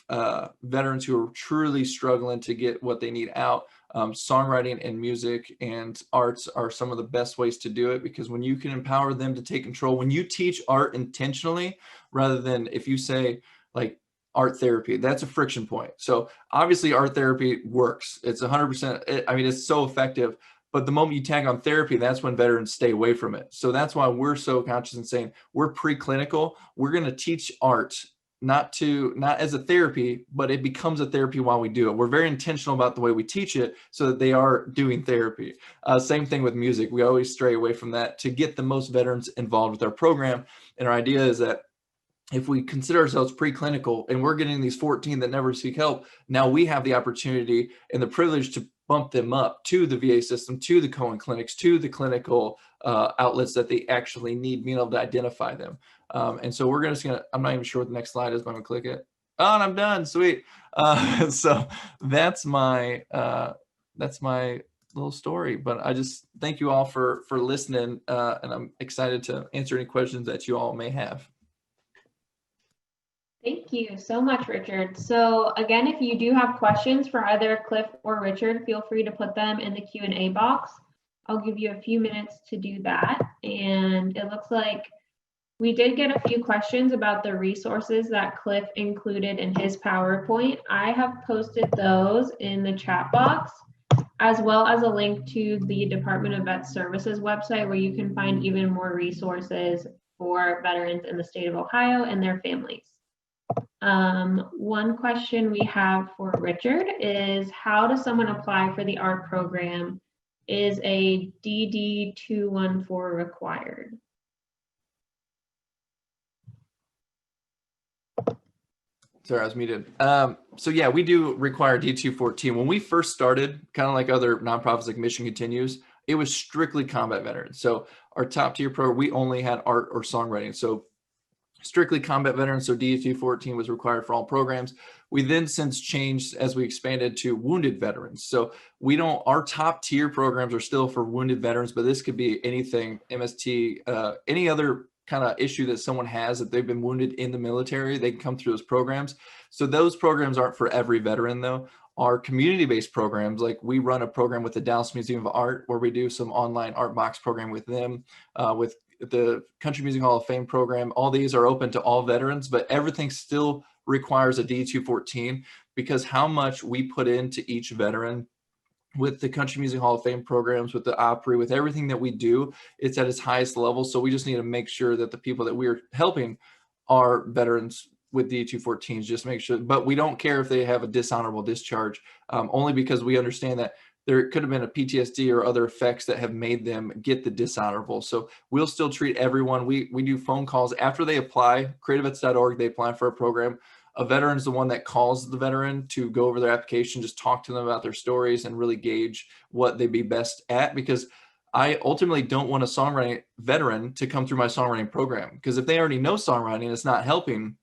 veterans who are truly struggling to get what they need out, songwriting and music and arts are some of the best ways to do it, because when you can empower them to take control, when you teach art intentionally, rather than if you say like art therapy, that's a friction point. So obviously art therapy works. It's 100%. I mean, it's so effective. But the moment you tag on therapy, that's when veterans stay away from it. So that's why we're so conscious in saying we're preclinical. We're going to teach art not as a therapy, but it becomes a therapy while we do it. We're very intentional about the way we teach it so that they are doing therapy. Same thing with music. We always stray away from that to get the most veterans involved with our program. And our idea is that if we consider ourselves preclinical and we're getting these 14 that never seek help, now we have the opportunity and the privilege to bump them up to the VA system, to the Cohen clinics, to the clinical outlets that they actually need, being able to identify them. And so we're just gonna, I'm not even sure what the next slide is, but I'm gonna click it. Oh, and I'm done, sweet. So that's my little story, but I just thank you all for listening, and I'm excited to answer any questions that you all may have. Thank you so much, Richard. So again, if you do have questions for either Cliff or Richard, feel free to put them in the Q&A box. I'll give you a few minutes to do that. And it looks like we did get a few questions about the resources that Cliff included in his PowerPoint. I have posted those in the chat box, as well as a link to the Department of Vet Services website, where you can find even more resources for veterans in the state of Ohio and their families. One question we have for Richard is, how does someone apply for the art program? Is a DD 214 required? Sorry, I was muted. So yeah, we do require D214. When we first started, kind of like other nonprofits like Mission Continues, it was strictly combat veterans. So our top tier program, we only had art or songwriting. So strictly combat veterans, so D214 was required for all programs. We then since changed as we expanded to wounded veterans. So we don't, our top tier programs are still for wounded veterans, but this could be anything, MST, any other kind of issue that someone has, that they've been wounded in the military, they can come through those programs. So those programs aren't for every veteran though. Our community-based programs, like we run a program with the Dallas Museum of Art where we do some online art box program with them, with the Country Music Hall of Fame program. All these are open to all veterans, but everything still requires a D214 because how much we put into each veteran with the Country Music Hall of Fame programs, with the Opry, with everything that we do, it's at its highest level. So we just need to make sure that the people that we're helping our veterans with D214s, just make sure, but we don't care if they have a dishonorable discharge, only because we understand that there could have been a PTSD or other effects that have made them get the dishonorable. So we'll still treat everyone. We do phone calls after they apply, creativets.org, they apply for a program. A veteran's the one that calls the veteran to go over their application, just talk to them about their stories and really gauge what they'd be best at, because I ultimately don't want a songwriting veteran to come through my songwriting program, because if they already know songwriting and it's not helping,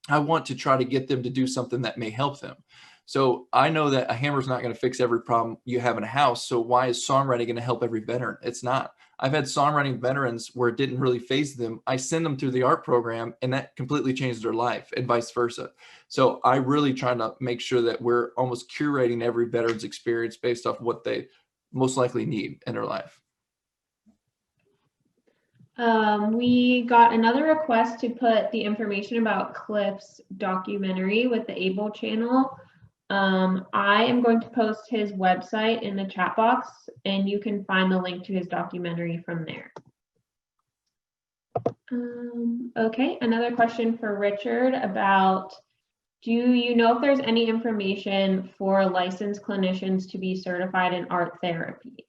I want to try to get them to do something that may help them. So I know that a hammer is not going to fix every problem you have in a house. So why is songwriting going to help every veteran? It's not. I've had songwriting veterans where it didn't really faze them. I send them through the art program and that completely changed their life, and vice versa. So I really try to make sure that we're almost curating every veteran's experience based off what they most likely need in their life. We got another request to put the information about Cliff's documentary with the Able channel. I am going to post his website in the chat box, and you can find the link to his documentary from there. Okay, another question for Richard about, do you know if there's any information for licensed clinicians to be certified in art therapy?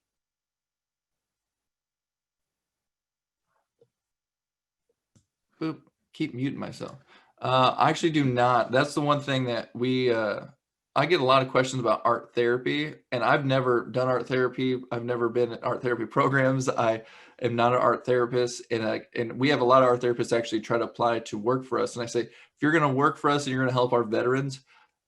Boop, keep muting myself. I actually do not. That's the one thing that we, I get a lot of questions about art therapy, and I've never done art therapy. I've never been in art therapy programs. I am not an art therapist, and we have a lot of art therapists actually try to apply to work for us. And I say, if you're going to work for us and you're going to help our veterans,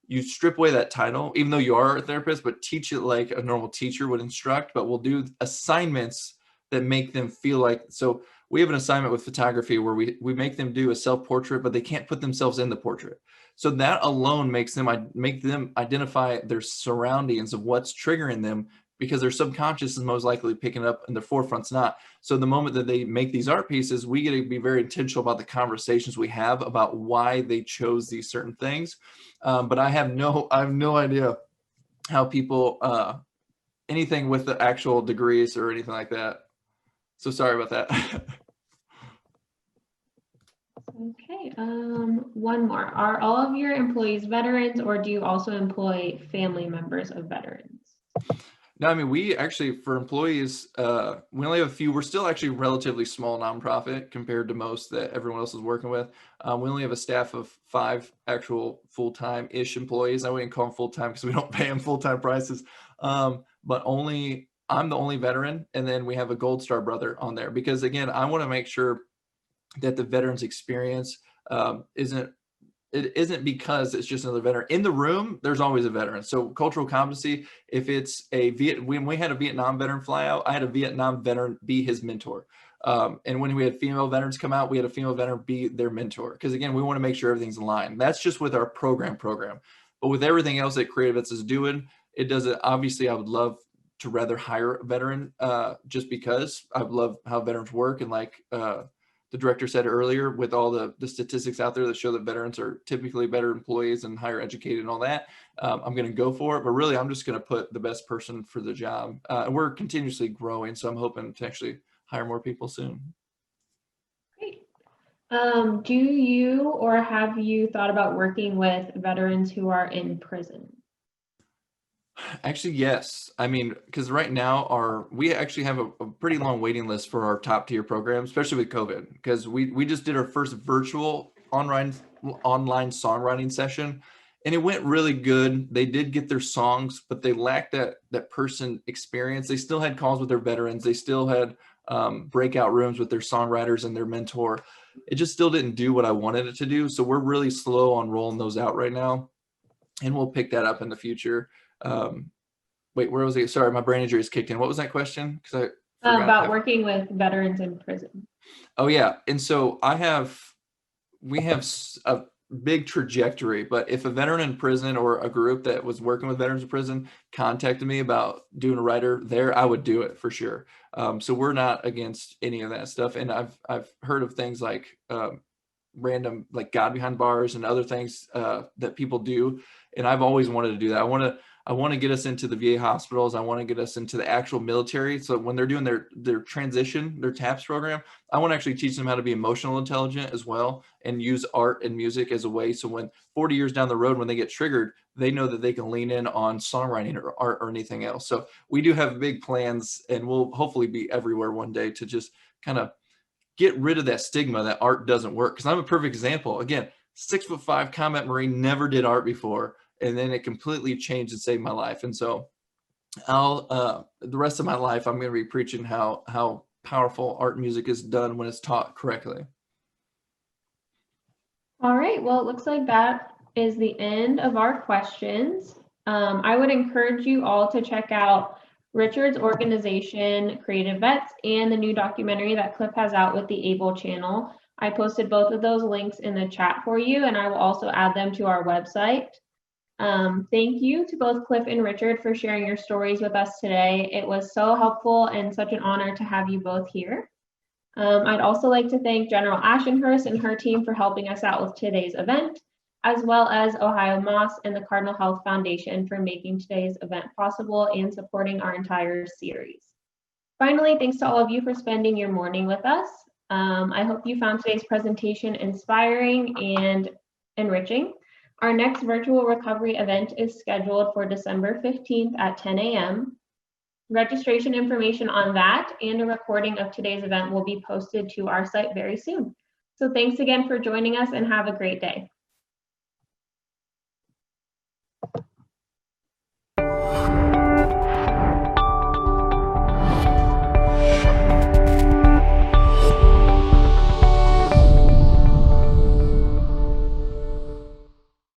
you strip away that title, even though you are a therapist, but teach it like a normal teacher would instruct, but we'll do assignments that make them feel like, so we have an assignment with photography where we make them do a self-portrait, but they can't put themselves in the portrait. So that alone makes them identify their surroundings of what's triggering them, because their subconscious is most likely picking up and their forefront's not. So the moment that they make these art pieces, we get to be very intentional about the conversations we have about why they chose these certain things. But I have no idea how people, anything with the actual degrees or anything like that. So sorry about that. Okay, one more. Are all of your employees veterans, or do you also employ family members of veterans? No, I mean, we actually, for employees, we only have a few. We're still actually relatively small nonprofit compared to most that everyone else is working with. We only have a staff of 5 actual full-time-ish employees. I wouldn't call them full-time because we don't pay them full-time prices, but I'm the only veteran, and then we have a Gold Star brother on there, because again, I want to make sure that the veterans experience isn't because it's just another veteran in the room. There's always a veteran. So cultural competency, if it's when we had a Vietnam veteran fly out, I had a Vietnam veteran be his mentor. And when we had female veterans come out, we had a female veteran be their mentor. Because again, we want to make sure everything's in line. That's just with our program. But with everything else that Creativets is doing, it doesn't, obviously I would love to rather hire a veteran just because I love how veterans work. And like the director said earlier, with all the statistics out there that show that veterans are typically better employees and higher educated and all that, I'm going to go for it. But really, I'm just going to put the best person for the job. And we're continuously growing, so I'm hoping to actually hire more people soon. Great. Do you or have you thought about working with veterans who are in prison? Actually, yes. I mean, because right now we actually have a pretty long waiting list for our top tier program, especially with COVID, because we just did our first virtual online songwriting session, and it went really good. They did get their songs, but they lacked that person experience. They still had calls with their veterans. They still had breakout rooms with their songwriters and their mentor. It just still didn't do what I wanted it to do. So we're really slow on rolling those out right now, and we'll pick that up in the future. Wait, where was it? Sorry, my brain injury is kicked in. What was that question? Because I forgot. About working with veterans in prison. Oh yeah, and so we have a big trajectory. But if a veteran in prison or a group that was working with veterans in prison contacted me about doing a writer there, I would do it for sure. So we're not against any of that stuff. And I've heard of things like random, like God Behind Bars and other things that people do. And I've always wanted to do that. I want to get us into the VA hospitals. I want to get us into the actual military. So when they're doing their transition, their TAPS program, I want to actually teach them how to be emotional intelligent as well and use art and music as a way. So when 40 years down the road, when they get triggered, they know that they can lean in on songwriting or art or anything else. So we do have big plans, and we'll hopefully be everywhere one day to just kind of get rid of that stigma that art doesn't work. Because I'm a perfect example. Again, 6'5" combat Marine, never did art before. And then it completely changed and saved my life. And so the rest of my life, I'm going to be preaching how powerful art and music is done when it's taught correctly. All right, well, it looks like that is the end of our questions. I would encourage you all to check out Richard's organization, Creativets, and the new documentary that Cliff has out with the Able channel. I posted both of those links in the chat for you, and I will also add them to our website. Thank you to both Cliff and Richard for sharing your stories with us today. It was so helpful and such an honor to have you both here. I'd also like to thank General Ashenhurst and her team for helping us out with today's event, as well as Ohio Moss and the Cardinal Health Foundation for making today's event possible and supporting our entire series. Finally, thanks to all of you for spending your morning with us. I hope you found today's presentation inspiring and enriching. Our next virtual recovery event is scheduled for December 15th at 10 a.m. Registration information on that and a recording of today's event will be posted to our site very soon. So thanks again for joining us and have a great day.